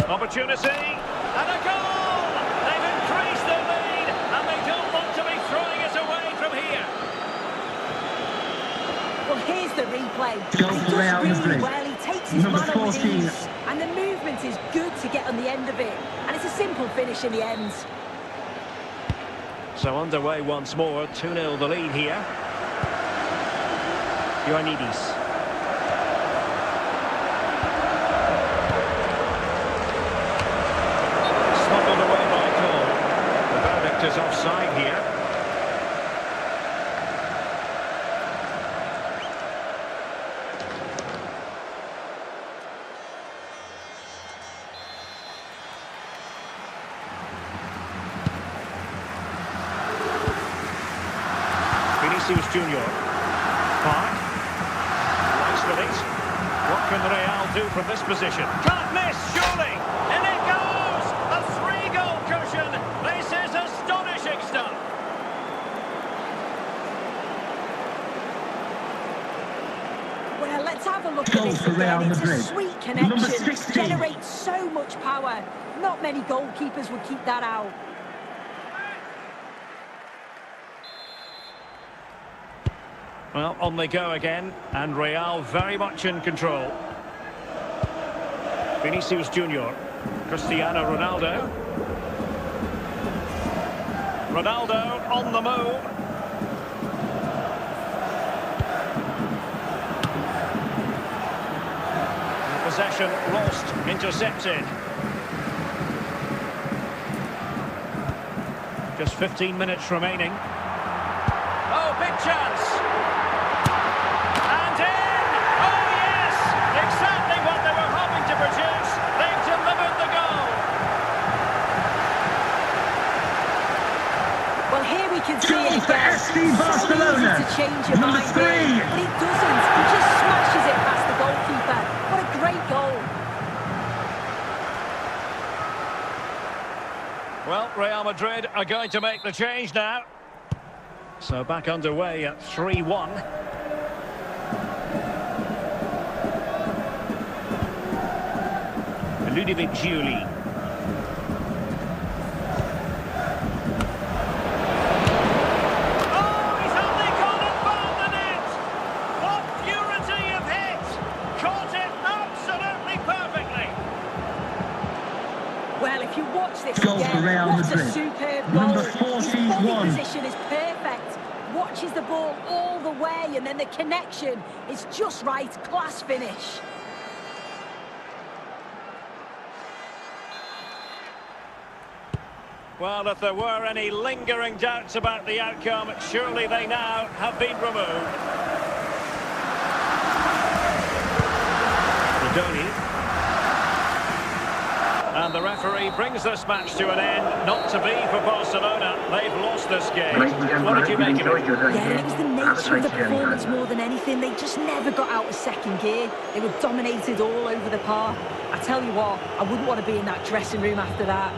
Opportunity, and a goal! They've increased their lead, and they don't want to be throwing it away from here. Well, here's the replay. Goal He for does Real really Madrid. well. He takes his Number man on with 14. ease, and the movement is good to get on the end of it. And it's a simple finish in the end. So underway once more, 2-0 the lead here. Ioannidis. Smuggled away by Cole. marked as offside here. Vinicius Junior. Park. Nice with it. What can Real do from this position? Can't miss, surely! And it goes! A 3-goal cushion! This is astonishing stuff! Well, let's have a look at this again. It's a sweet connection. Generates so much power. Not many goalkeepers would keep that out. Well, on they go again, and Real very much in control. Vinicius Junior, Cristiano Ronaldo. Ronaldo on the move. Possession lost, intercepted. Just 15 minutes remaining. Oh, big chance! And in! Oh, yes! Exactly what they were hoping to produce. They've delivered the goal. Well, here we can see it again. FC Barcelona. So easy to change your Number mind 3. here, but he doesn't. He just smashes it past the goalkeeper. What a great goal. Well, Real Madrid are going to make the change now. So back underway at 3-1. Ludovic Giuli. Oh, he's only gone and found the net! What purity of hit! Caught it absolutely perfectly! Well, if you watch this Goal for again, Real what a Madrid. superb Number goal. His 41. body position is perfect. Watches the ball all the way, and then the connection is just right. Class finish. Well, if there were any lingering doubts about the outcome, surely they now have been removed. Rodoni. And the referee brings this match to an end. Not to be for Barcelona. They've lost this game. What did you make of it? Yeah, it was the nature of the performance more than anything. They just never got out of second gear. They were dominated all over the park. I tell you what, I wouldn't want to be in that dressing room after that.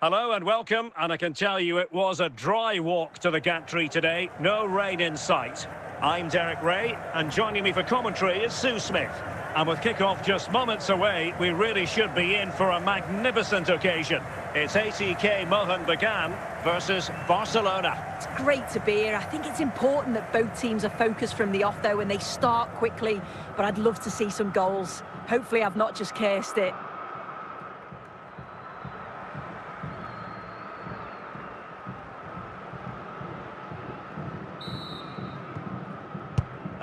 Hello and welcome, and I can tell you it was a dry walk to the gantry today. No rain in sight. I'm Derek Ray, and joining me for commentary is Sue Smith. And with kick-off just moments away, we really should be in for a magnificent occasion. It's ATK Mohun Bagan versus Barcelona. It's great to be here. I think it's important that both teams are focused from the off, though, and they start quickly. But I'd love to see some goals. Hopefully I've not just cursed it.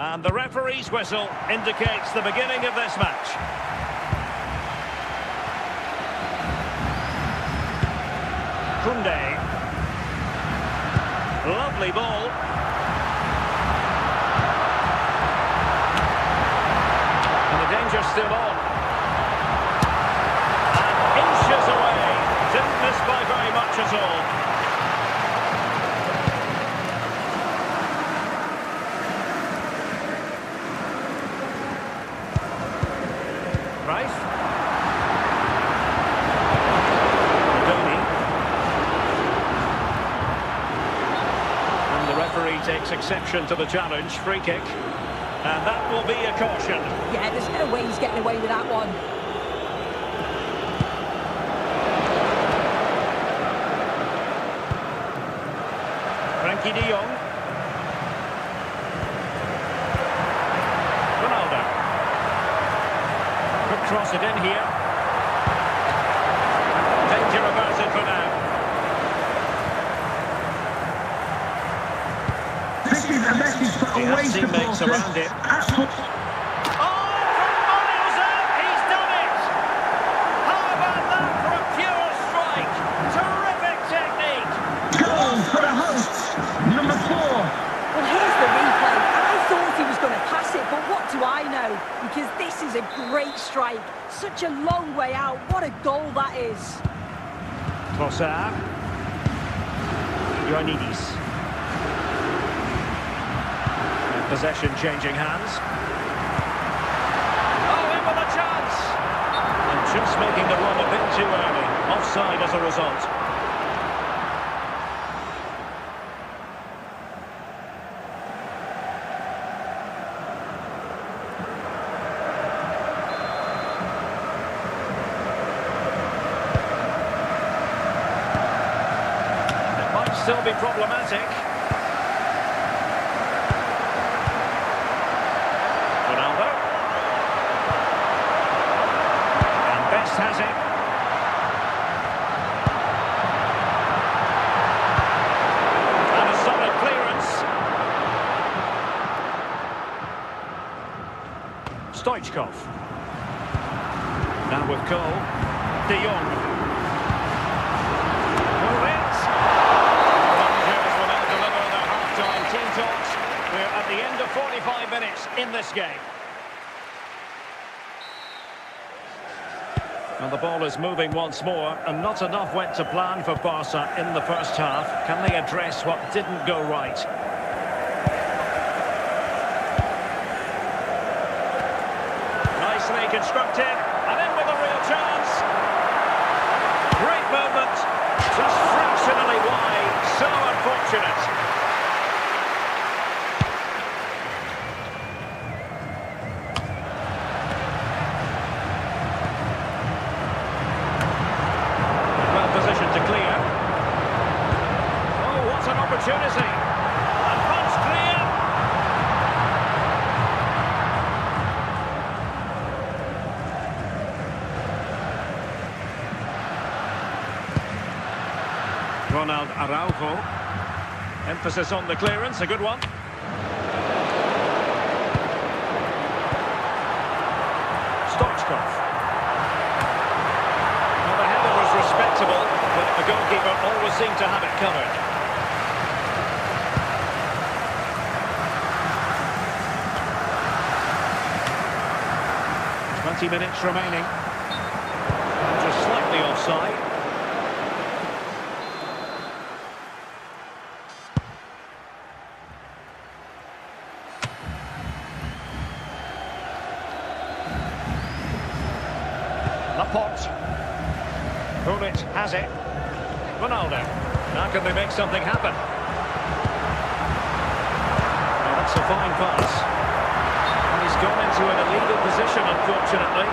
And the referee's whistle indicates the beginning of this match. Koundé. Lovely ball. And the danger's still on. And inches away. Didn't miss by very much at all. Right. Donny. And the referee takes exception to the challenge. Free kick. And that will be a caution. Yeah, there's no way he's getting away with that one. Frankie de Jong. Ronaldo. Could cross it in here. Danger averted for now. This is a message for He away has teammates supporters. around him. At He's done it! How about that for a pure strike? Terrific technique! goal for the hosts, number 4. Well, here's the replay. I thought he was going to pass it, but what do I know? Because this is a great strike. Such a long way out. What a goal that is. Trossard. Ioannidis. Possession changing hands. Oh, in with a chance! And just making the run a bit too early. Offside as a result. It might still be problematic. Ronaldo. And Best has it. And a solid clearance. Stoichkov. Now with Cole. De Jong. Moritz. Rangers will now deliver their half-time team talks. We're at the end of 45 minutes in this game. And the ball is moving once more, and not enough went to plan for Barca in the first half. Can they address what didn't go right? Nicely constructed, and in with a real chance. Great movement, just fractionally wide, so unfortunate. Position to clear. Oh, what an opportunity. And punch clear. Ronald Araujo. Emphasis on the clearance, a good one. Stoichkov. Respectable, but the goalkeeper always seemed to have it covered. .20 minutes remaining. Just slightly offside. Laporte. Hulic has it. Ronaldo. Now can they make something happen? Well, that's a fine pass. And he's gone into an illegal position, unfortunately.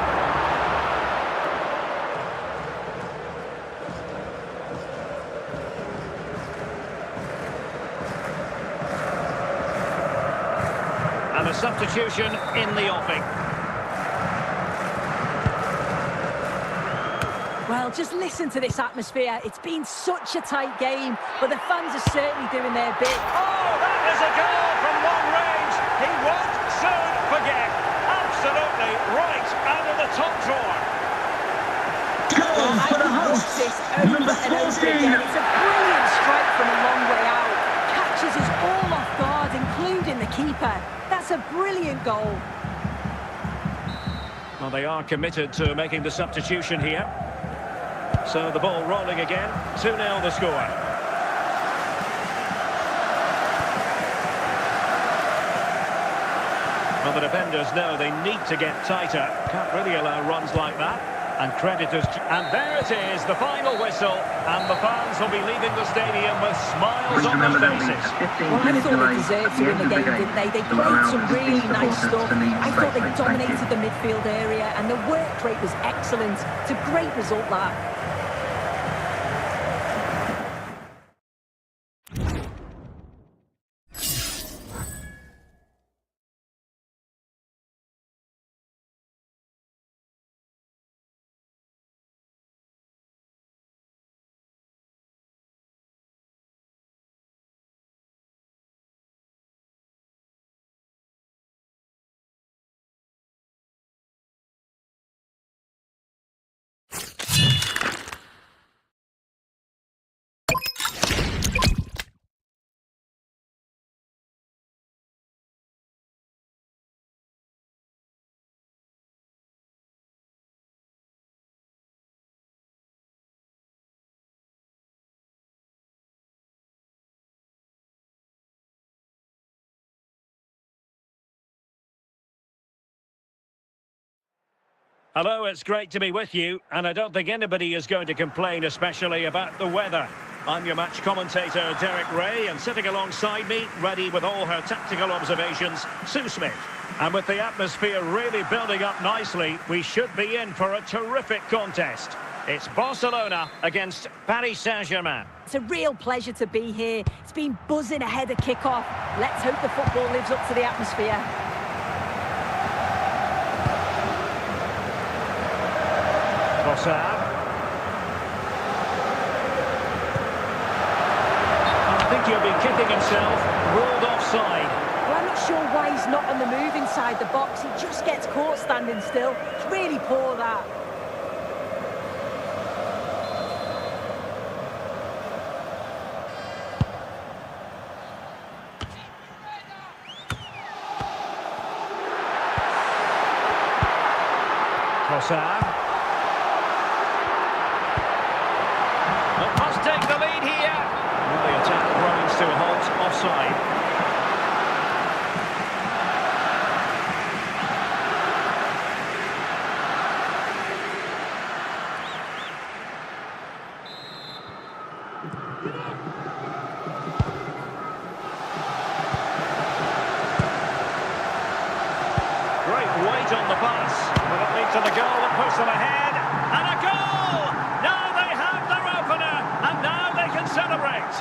And a substitution in the offing. Well, just listen to this atmosphere. It's been such a tight game, but the fans are certainly doing their bit. Oh, that is a goal from long range. He won't soon forget. Absolutely right out of the top drawer. Goal I for the could watch hosts, this over number and over 14. again. It's a brilliant strike from a long way out. keeper. That's a brilliant goal. Well, they are committed to making the substitution here. So the ball rolling again. 2-0 the score. Well, the defenders know they need to get tighter. Can't really allow runs like that. And creditors... And there it is, the final whistle. And the fans will be leaving the stadium with smiles on their faces. Well, I thought they deserved to win the game, didn't they? They played some really nice stuff. I thought they dominated the midfield area, and the work rate was excellent. It's a great result, that. Hello, it's great to be with you, and I don't think anybody is going to complain, especially about the weather. I'm your match commentator, Derek Ray, and sitting alongside me, ready with all her tactical observations, Sue Smith. And with the atmosphere really building up nicely, we should be in for a terrific contest. It's Barcelona against Paris Saint-Germain. It's a real pleasure to be here. It's been buzzing ahead of kick-off. Let's hope the football lives up to the atmosphere. Trossard. I think he'll be kicking himself, ruled offside. Well, I'm not sure why he's not on the move inside the box. He just gets caught standing still. It's really poor, that. Trossard. Must take the lead here. Well, the attack grinds to a halt, offside. Great weight on the pass. Will it lead to the goal that puts them ahead? And a goal! Now they have their opener, and now they can celebrate.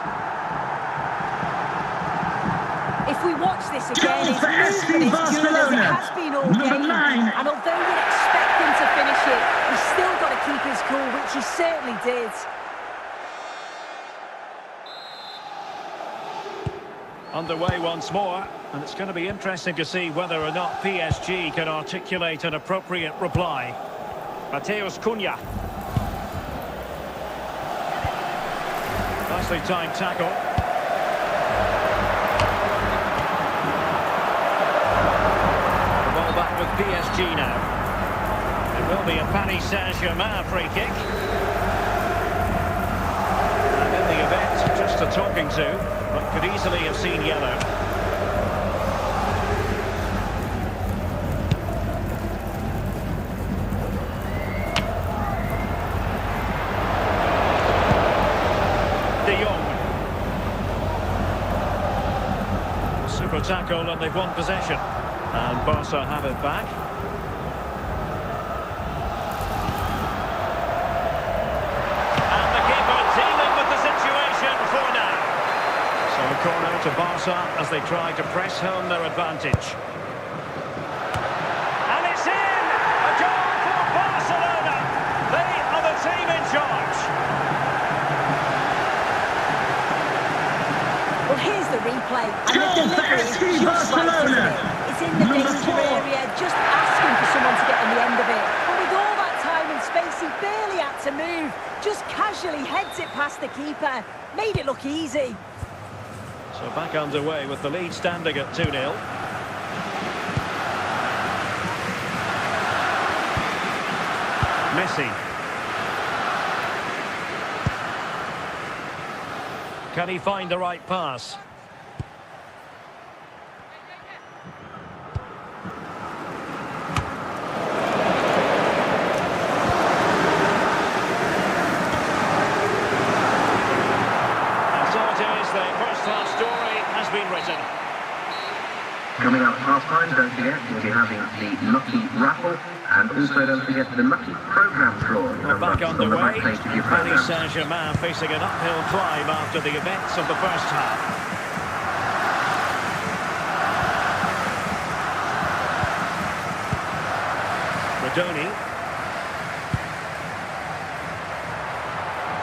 If we watch this again, his movement is good as it has been all game. And although we'd expect him to finish it, he's still got to keep his cool, which he certainly did. Underway once more, and it's going to be interesting to see whether or not PSG can articulate an appropriate reply. Matheus Cunha. Nicely timed tackle. The ball back with PSG now. It will be a Paris Saint-Germain free kick. And in the event, just a talking to, but could easily have seen yellow. De Jong. Super tackle, and they've won possession. And Barca have it back. And the keeper dealing with the situation for now. So a corner to Barca as they try to press home their advantage. And it's in! A goal for Barcelona! They are the team in charge. Well, here's the replay. And the delivery is just right, isn't it? It's in the danger area, just asking for someone to get on the end of it. And with all that time and space, he barely had to move. Just casually heads it past the keeper. Made it look easy. So back underway with the lead standing at 2-0. Messi. Can he find the right pass? Coming up past time, don't forget, we'll be having the Lucky Raffle, and also don't forget the Lucky Programme Draw. We're back underway. Paris Saint-Germain facing an uphill climb after the events of the first half. Rodoni.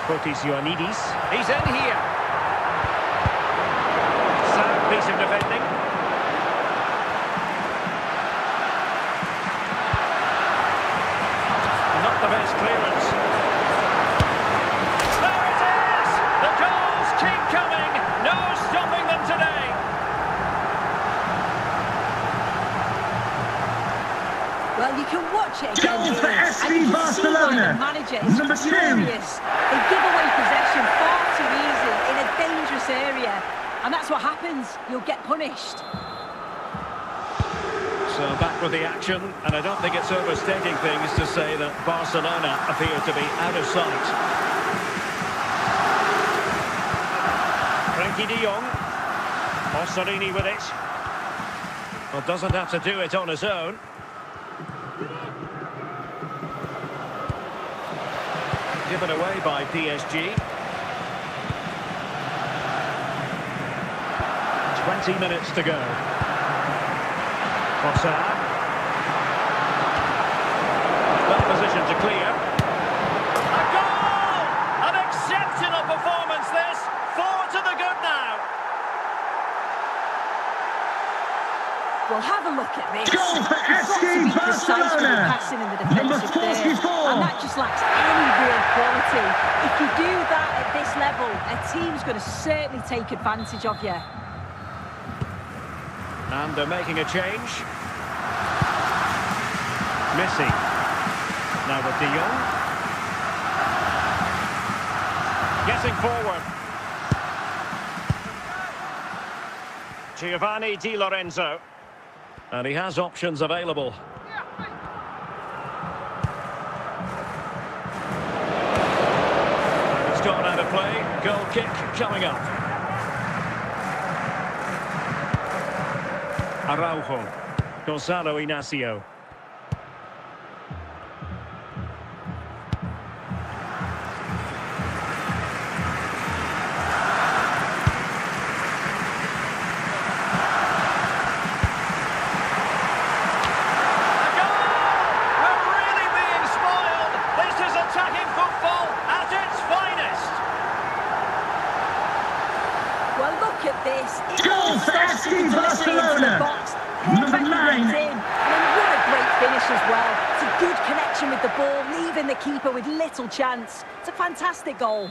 Fotis Ioannidis. He's in here. Sound piece of defending. The best clearance. There it is! The goals keep coming. No stopping them today. Well, you can watch it again Goal for here, FC and you can Barcelona. see why the manager is Number 2. furious. They give away possession far too easy in a dangerous area, and that's what happens. You'll get punished. So back with the action, and I don't think it's overstating things to say that Barcelona appear to be out of sight. Frenkie de Jong. Ossorini with it. Well, doesn't have to do it on his own. Given away by PSG. 20 minutes to go. Trossard. Well positioned to clear. A goal! An exceptional performance this. 4 to the good now. Well, have a look at this. Goal for You've got to FC be precise with your Barcelona. passing in the Number defensive there, 44. and that just lacks any real quality. If you do that at this level, a team's going to certainly take advantage of you. And they're making a change. Messi. Now with de Jong. Getting forward. Giovanni Di Lorenzo. And he has options available. And it's gone out of play. Goal kick coming up. Araujo. Gonzalo Inacio. Goal for FC Barcelona. Number 9. And then what a great finish as well. It's a good connection with the ball, leaving the keeper with little chance. It's a fantastic goal.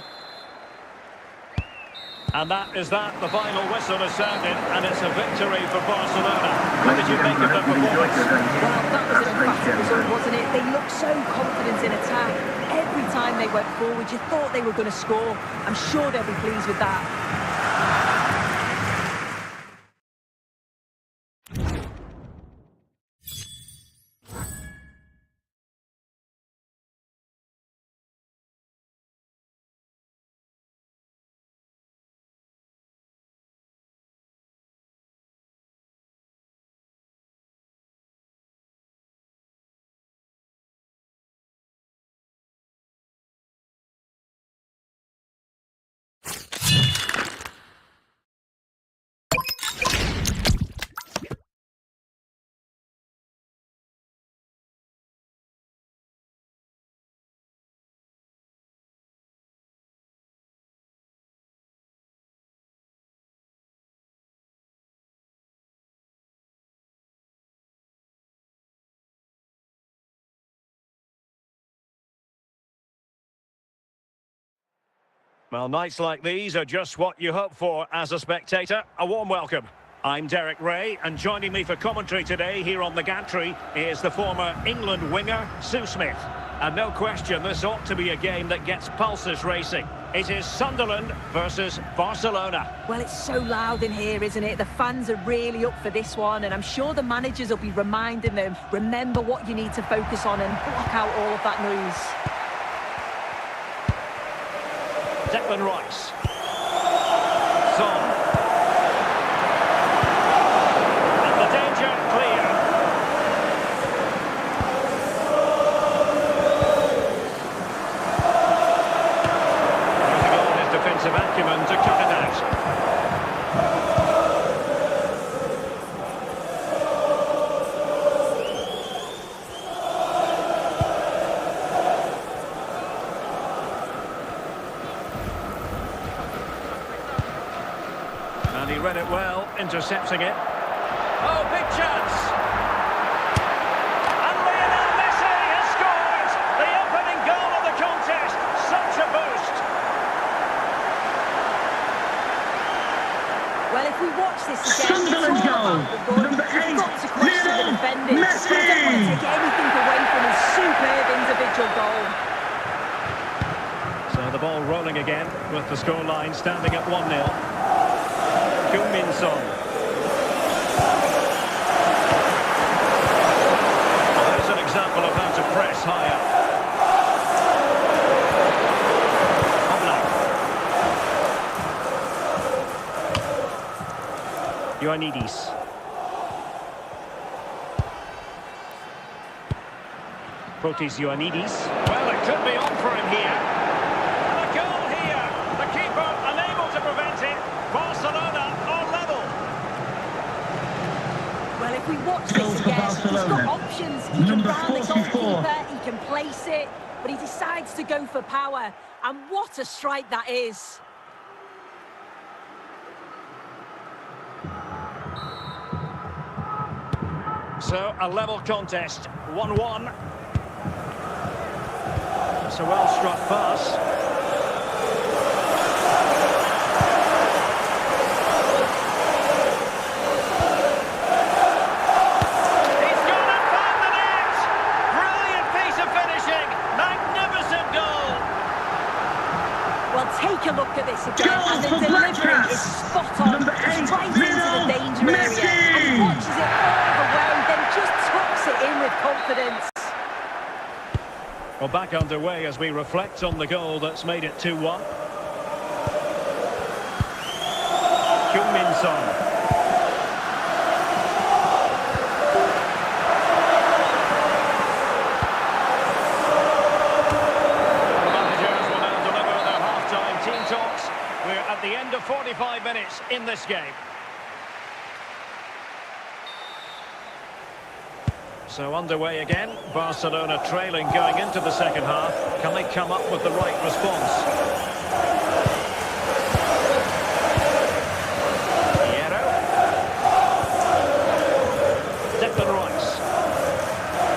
And that is that. The final whistle has sounded, and it's a victory for Barcelona. What did you make of the performance? Well, that was an emphatic result, wasn't it? They looked so confident in attack. Every time they went forward, you thought they were going to score. I'm sure they'll be pleased with that. Well, nights like these are just what you hope for as a spectator. A warm welcome. I'm Derek Ray, and joining me for commentary today here on the gantry is the former England winger, Sue Smith. And no question, this ought to be a game that gets pulses racing. It is Sunderland versus Barcelona. Well, it's so loud in here, isn't it? The fans are really up for this one, and I'm sure the managers will be reminding them, remember what you need to focus on and block out all of that noise. Declan Rice. Son. And the danger clear. Using all his defensive acumen to cut it out. And he read it well, intercepting it. Oh, big chance! And Lionel Messi has scored! The opening goal of the contest. Such a boost! Well, if we watch this again, Sunderland it's all goal. about the run. Number We've 8, got to question the Lionel defenders. Messi. But I don't want to take anything away from his superb individual goal. So the ball rolling again with the scoreline standing at 1-0. Heung-min Son. Well, there's an example of how to press high up. Oblak. Ioannidis. Fotis Ioannidis. Well, it could be on for him here. And a goal here. The keeper unable to prevent it. Barcelona are level. Well, if we watch Goal this for again, he's Barcelona. got options. He can Number round the 44. goalkeeper, he can place it, but he decides to go for power. And what a strike that is. So, a level contest. 1-1. It's a well-struck pass. He's gone and found the net! Brilliant piece of finishing! Magnificent goal! Well, take a look at this again, Goal and the for delivery Blackgrass. is spot on. Number 8, Straight into the Lionel danger Messi. area, and he watches it all the way, then just tucks it in with confidence. Well, back underway as we reflect on the goal that's made it 2-1. Heung-min Son. The managers will now deliver their half-time team talks. We're at the end of 45 minutes in this game. So underway again, Barcelona trailing going into the second half. Can they come up with the right response? Hierro. Declan Rice.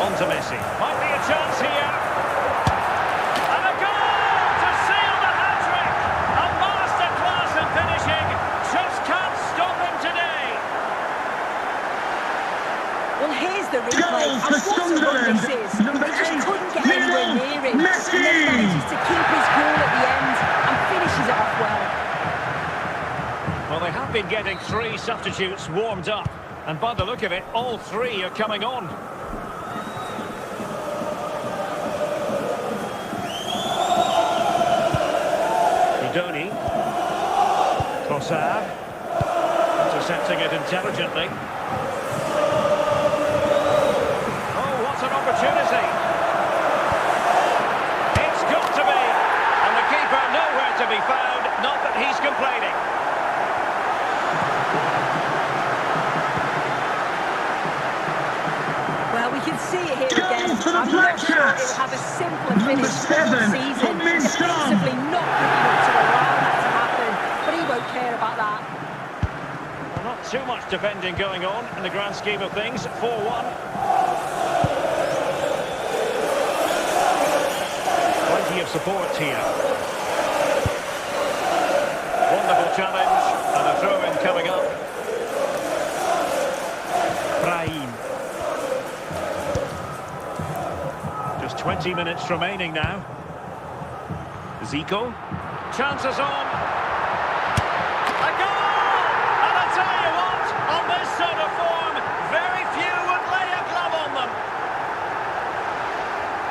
On to Messi. Might be a chance here. And a goal to seal the hat-trick. A masterclass in finishing. Just can't stop him today. Well, here's the replay, Goal and for what a run Sunderland. this is. Number He just 8, couldn't get anywhere Lionel near him, Messi. and then manages to keep his cool at the end and finishes it off well. Well, they have been getting 3 substitutes warmed up, and by the look of it, all 3 are coming on. Idoni. Trossard. Intercepting it intelligently. Oh, what an opportunity! It's got to be! And the keeper nowhere to be found, not that he's complaining. Well, we can see it here Goal again. for the I'm not sure Blackgrass. it'll have a simpler Number finish for 7, the season. Heung-min Son. Defensively not good enough to allow that to happen, but he won't care about that. Well, not too much defending going on in the grand scheme of things. 4-1. Plenty of support here. challenge and a throw-in coming up. Brahim. Just 20 minutes remaining now. Zico. Chances on. A goal! And I tell you what, on this sort of form, very few would lay a glove on them.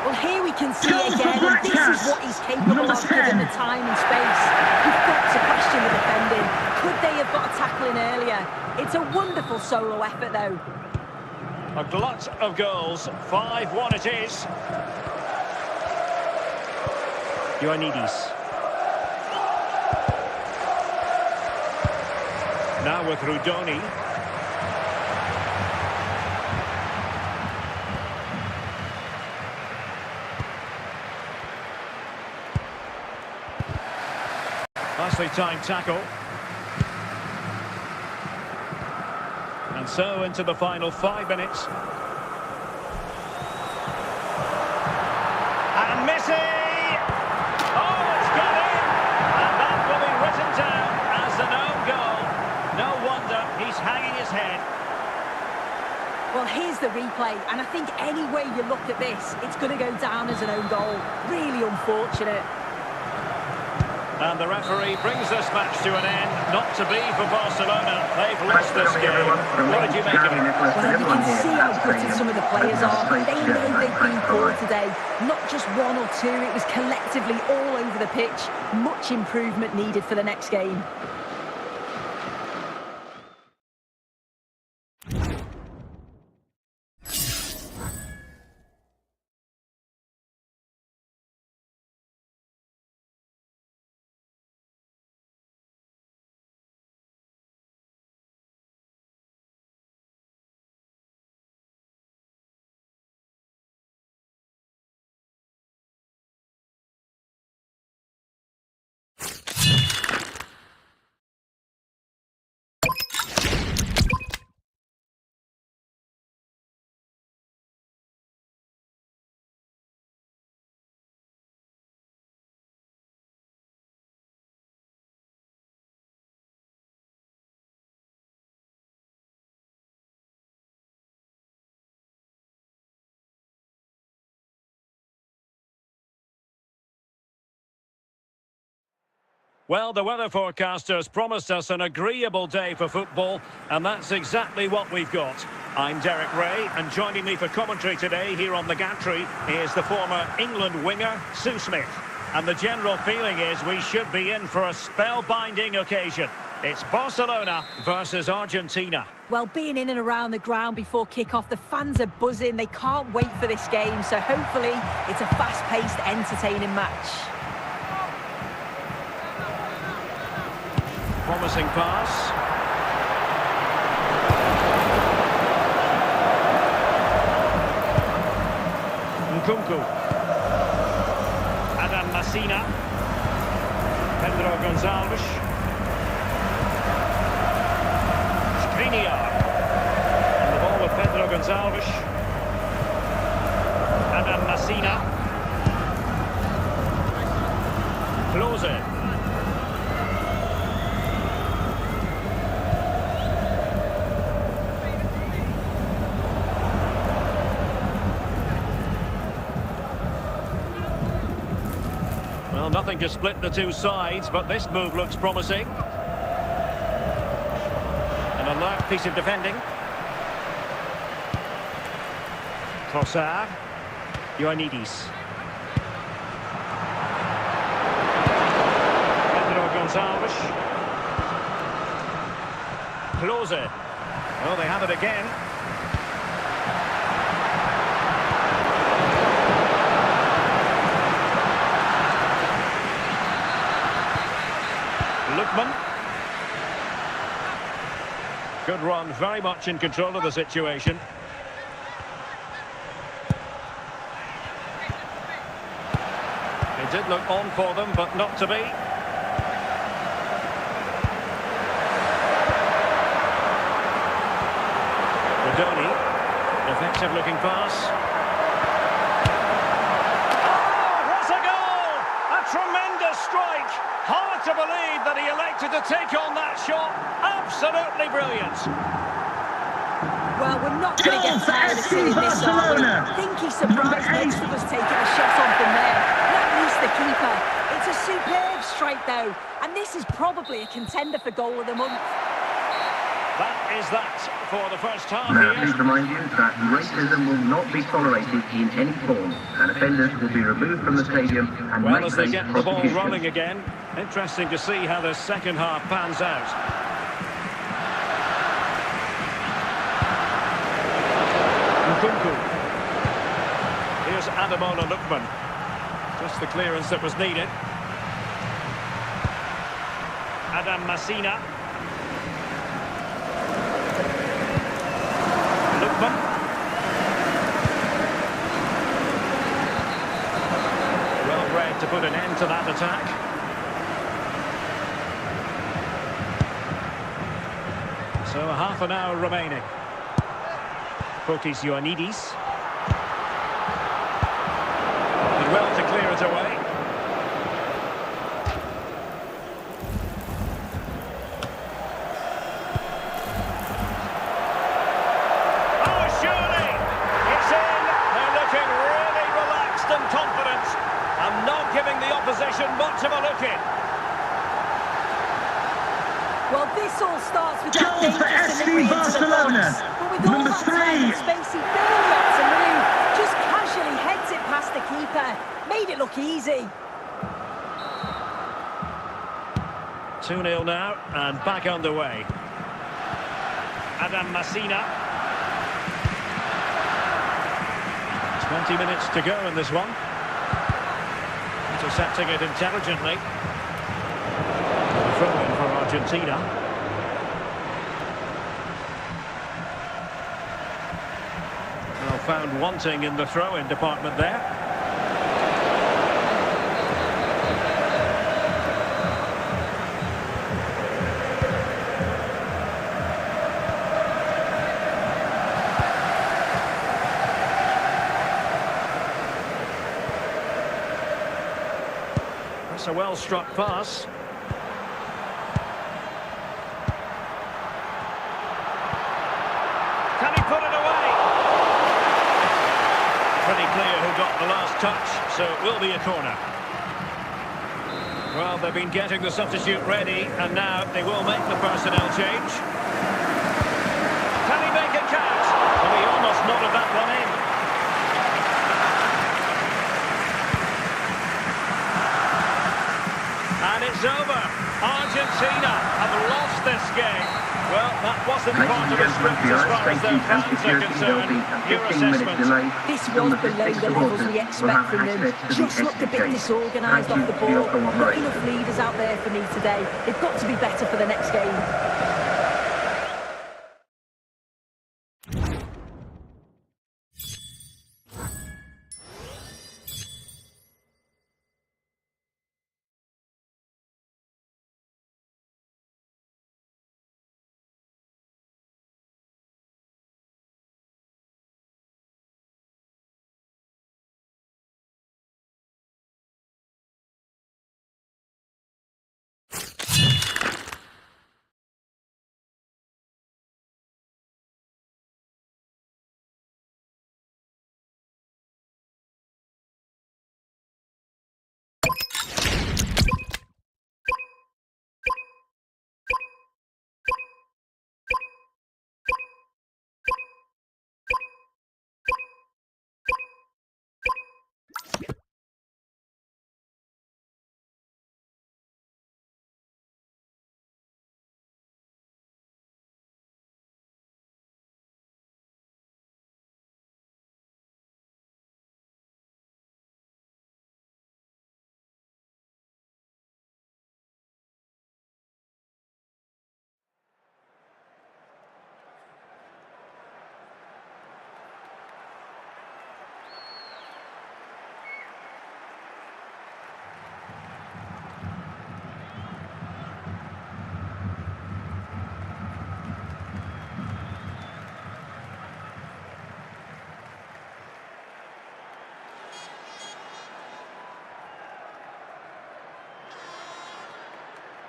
Well, here we can see it again, and this is what he's capable of given the time and space. You've got to question the defending. Could they have got a tackle in earlier? It's a wonderful solo effort, though. A glut of goals. 5-1 it is. Ioannidis. Now with Rudoni. Nicely timed tackle. And so into the final 5 minutes. And Messi! Oh, it's got in! And that will be written down as an own goal. No wonder he's hanging his head. Well, here's the replay, and I think any way you look at this, it's going to go down as an own goal. Really unfortunate. And the referee brings this match to an end. Not to be for Barcelona. They've lost this game. What did you make of it? Well, you can see how gutted some of the players are. They know they've been poor today. Not just one or two, it was collectively all over the pitch. Much improvement needed for the next game. Well, the weather forecasters promised us an agreeable day for football, and that's exactly what we've got. I'm Derek Ray, and joining me for commentary today here on the gantry is the former England winger, Sue Smith. And the general feeling is we should be in for a spellbinding occasion. It's Barcelona versus Argentina. Well, being in and around the ground before kick-off, the fans are buzzing. They can't wait for this game, so hopefully it's a fast-paced, entertaining match. Promising pass. Nkunku. Adam Masina. Pedro Gonçalves. Skriniar. And the ball with Pedro Gonçalves. Adam Masina. Klose. Well, nothing to split the two sides, but this move looks promising. An alert piece of defending. Trossard. Ioannidis. Pedro Gonçalves. Klose. Well, they have it again. Lookman. Good run, very much in control of the situation. It did look on for them, but not to be. Rudoni. Effective looking pass. Oh, what a goal! A tremendous strike! Hard Hard to believe that he elected to take on that shot. Absolutely brilliant. Well, we're not going to get tired of seeing this, are we? I think he surprised most of us taking a shot on from there. Not least the keeper. It's a superb strike, though. And this is probably a contender for goal of the month. That is that for the first half Now, here. please remind you that racism will not be tolerated in any form, and offenders will be removed from the stadium and Well, may as they face get the ball prosecution. rolling again, interesting to see how the second half pans out. Nkunku. Here's Ademola Lookman. Just the clearance that was needed. Adam Masina. Lookman. Well read to put an end to that attack. So half an hour remaining. Fotis Ioannidis. Did well to clear it away. Oh, surely! It's in! They're looking really relaxed and confident, and not giving the opposition much of a look in. Well, this all starts with that Goal for dangerous FC delivery into the Barcelona. box. But with all Number that time and 3. space, he barely had to move. Just casually heads it past the keeper. Made it look easy. 2-0 now, and back underway. Adam Masina. 20 minutes to go in this one. Intercepting it intelligently. Throw in for Argentina. Well, found wanting in the throw-in department there. That's a well-struck pass. Can he put it away? Pretty clear who got the last touch, so it will be a corner. Well, they've been getting the substitute ready, and now they will make the personnel change. Can he make it count? Well, he almost nodded that one in. And it's over. Argentina have lost this game. Well, that wasn't Ladies part and of the gentlemen, script for your as far as safety their and fans are security, there will concerned. be a Your 15-minute assessment? delay. This Some was of the below six the levels supporters we will expect have from them. access to the Just looked a bit SDK. disorganised Thank off the you for your ball. Not cooperation. enough leaders out there for me today. They've got to be better for the next game.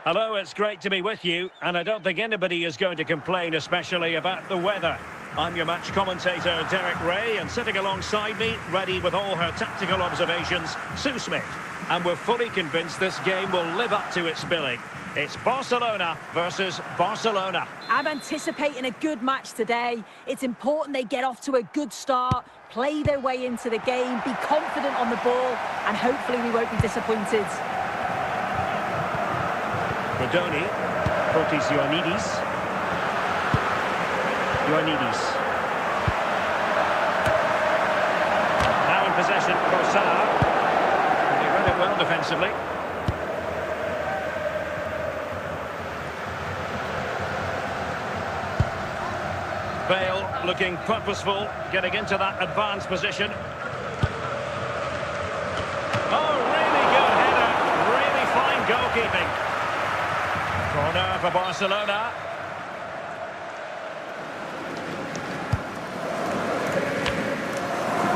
Hello, it's great to be with you, and I don't think anybody is going to complain, especially about the weather. I'm your match commentator, Derek Ray, and sitting alongside me, ready with all her tactical observations, Sue Smith. And we're fully convinced this game will live up to its billing. It's Barcelona versus Barcelona. I'm anticipating a good match today. It's important they get off to a good start, play their way into the game, be confident on the ball, and hopefully we won't be disappointed. Rodoni, Fotis Ioannidis. Now in possession, Trossard. They read it well defensively. Bale looking purposeful, getting into that advanced position. Oh, really good header. Really fine goalkeeping. Corner for Barcelona.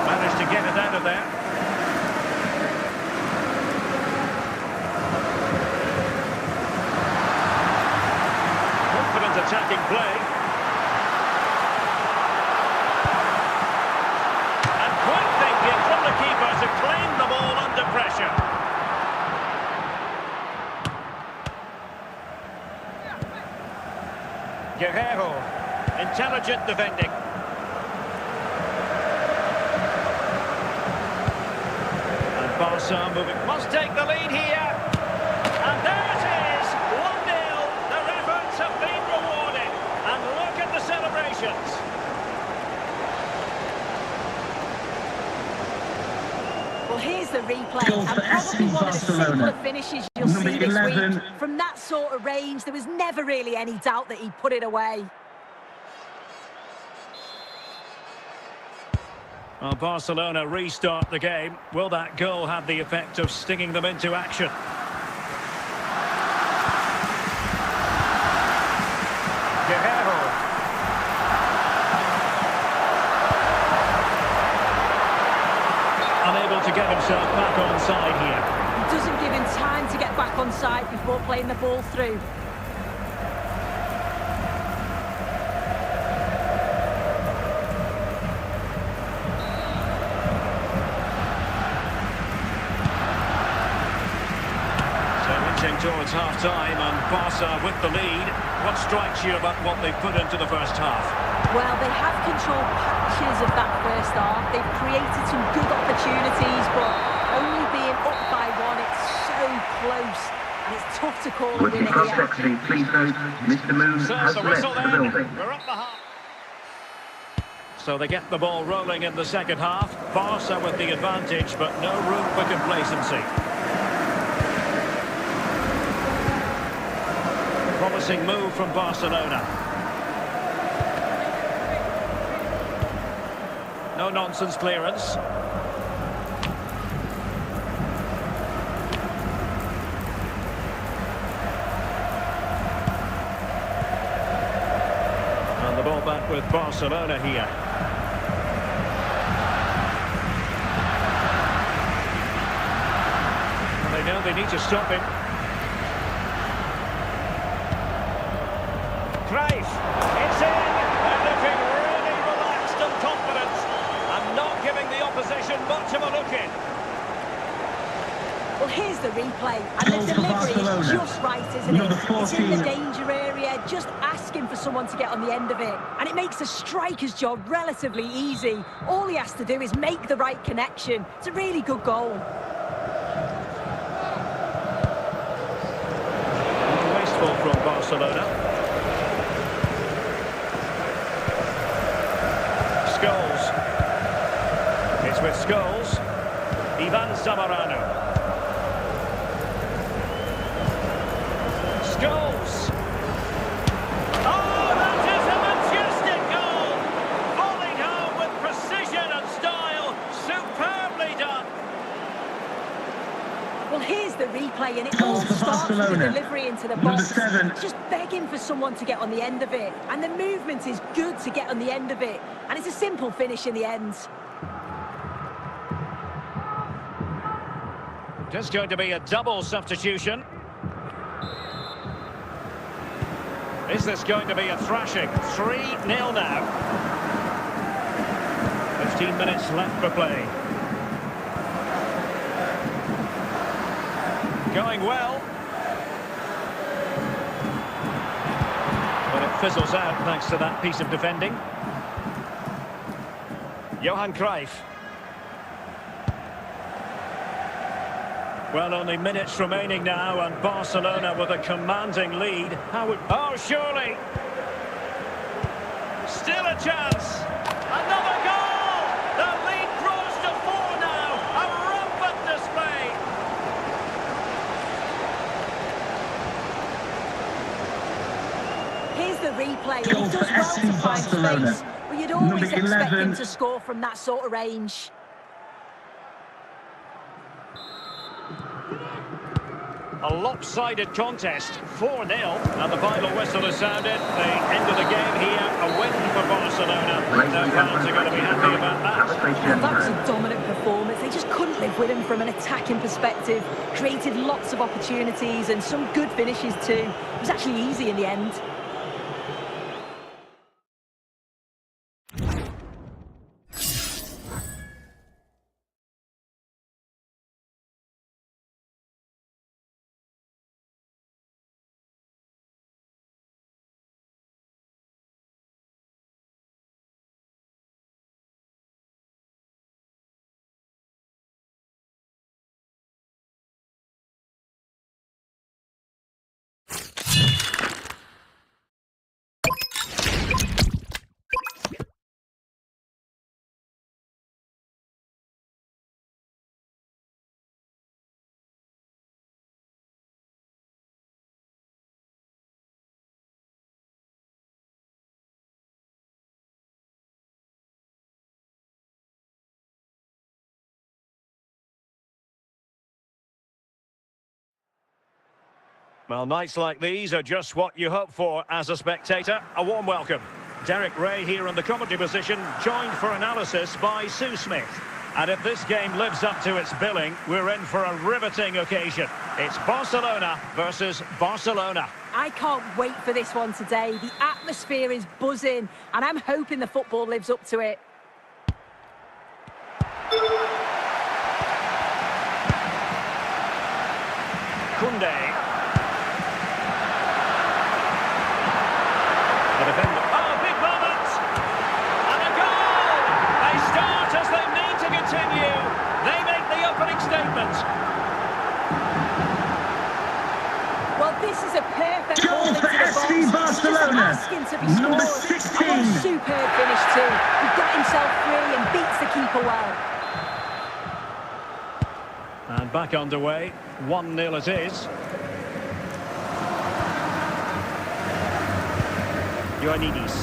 Managed to get it out of there. Confident attacking play. And quick thinking from the keeper to claim the ball under pressure. Guerrero, intelligent defending. And Barca moving, must take the lead here. And there it is, 1-0. Their efforts have been rewarded. And look at the celebrations. Well, here's the replay, and probably one of the simpler finishes you'll see this week. From that sort of range, there was never really any doubt that he put it away. Well, Barcelona restart the game. Will that goal have the effect of stinging them into action? Guerrero. Unable to get himself back on side here. He doesn't give him time to get back on side before playing the ball through. So inching towards half-time and Barca with the lead. What strikes you about what they've put into the first half? Well, they have controlled patches of that first half. They've created some good opportunities, but only being up by one, it's so close. And it's tough to call a With the winner prospect here. team, please note, Mr. Moon has So left whistle the then. building. We're up the half. So they get the ball rolling in the second half. Barca with the advantage, but no room for complacency. Promising move from Barcelona. No nonsense clearance. And the ball back with Barcelona here. And they know they need to stop him. Cruyff, it's in. They're looking really relaxed and confident, and not giving the opposition much of a look in. Well, here's the replay, and the delivery is just right, isn't it? It's in the danger area, just asking for someone to get on the end of it. And it makes the striker's job relatively easy. All he has to do is make the right connection. It's a really good goal. Wasteful from Barcelona. Scholes. It's with Scholes. Ivan Zamorano. Scholes. Oh, that is a majestic goal! Falling home with precision and style. Superbly done. Well, here's the replay, and it all starts with the delivery into the box. Just begging for someone to get on the end of it. And the movement is good to get on the end of it. And it's a simple finish in the end. Just going to be a double substitution. Is this going to be a thrashing? 3-0 now. 15 minutes left for play. Going well. But it fizzles out thanks to that piece of defending. Johan Cruyff. Well, only minutes remaining now, and Barcelona with a commanding lead. How would... Oh, surely! Still a chance! Another goal! The lead grows to 4 now! A rampant display! Here's the replay. He does well to find space, but you'd always expect him to score from that sort of range. A lopsided contest, 4-0, and the final whistle has sounded. The end of the game here, a win for Barcelona. No fans are going to be happy about that. Well, that was a dominant performance. They just couldn't live with him from an attacking perspective. Created lots of opportunities and some good finishes too. It was actually easy in the end. Well, nights like these are just what you hope for as a spectator. A warm welcome. Derek Ray here in the commentary position, joined for analysis by Sue Smith. And if this game lives up to its billing, we're in for a riveting occasion. It's Barcelona versus Barcelona. I can't wait for this one today. The atmosphere is buzzing, and I'm hoping the football lives up to it. Koundé. The defender. Oh, big moment! And a goal! They start as they mean to continue. They make the opening statement. Well, this is a perfect goal for FC Barcelona. Asking to be Number scored. 16. And a superb finish too. He got himself free and beats the keeper well. And back underway. 1-0 it is. Ioannidis.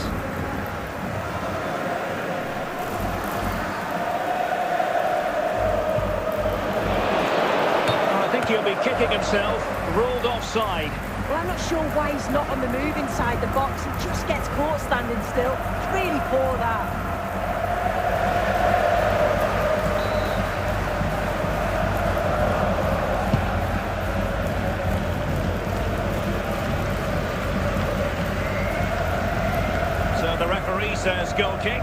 I think he'll be kicking himself. Ruled offside. Well, I'm not sure why he's not on the move inside the box. He just gets caught standing still. It's really poor, that. The referee says goal kick.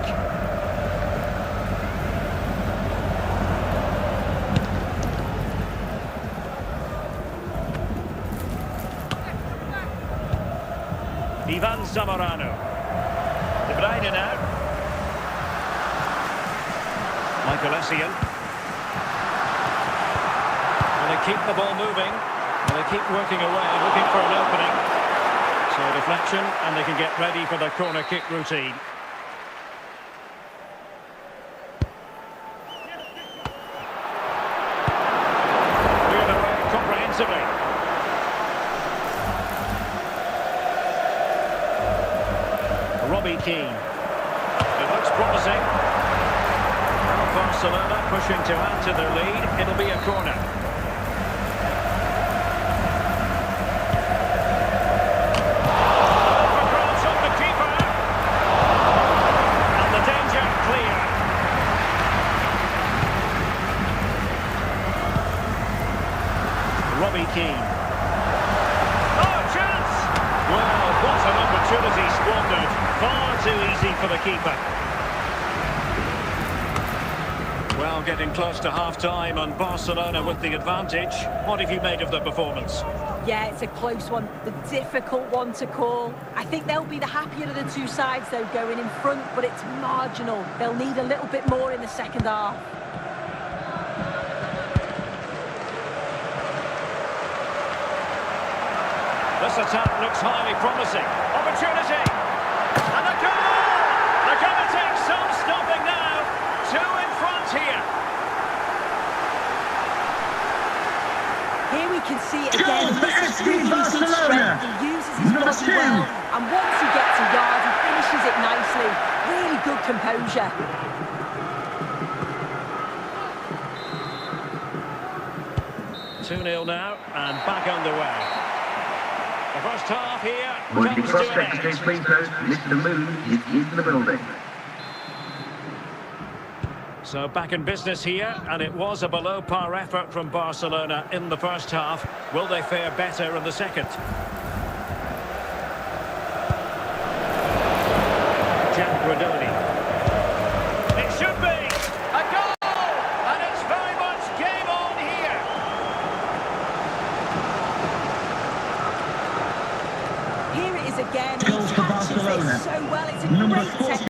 Ivan Zamorano. De Bruyne now. Michael Essien. Will they keep the ball moving? Will they keep working away, looking for an opening? So deflection, and they can get ready for the corner kick routine. Cleared away comprehensively. Robbie Keane. It looks promising. Now Barcelona pushing to add to their lead. It'll be a corner. Robbie Keane. Oh, chance! Well, what an opportunity. easy for the keeper. Well, getting close to half-time and Barcelona with the advantage. What have you made of the performance? Yeah, it's a close one, the difficult one to call. I think they'll be the happier of the two sides, though, going in front, but it's marginal. They'll need a little bit more in the second half. This attack looks highly promising. Opportunity! And a goal! They're going to take some stopping now. Two in front here. Here we can see it again. Goal for This is FC really his Barcelona. strength. He uses his Number body 2. well. And once he gets a yard, he finishes it nicely. Really good composure. Two 2-0 now, and back underway. The first half here Would the comes cross to an secretary end. please host Mr. Moon is in the building. So back in business here, and it was a below-par effort from Barcelona in the first half. Will they fare better in the second? Jack Rodoni. It should be a goal, and it's very much game on here. Here it is again. Goal He for catches Barcelona. it so well. It's a Number great 4. technique.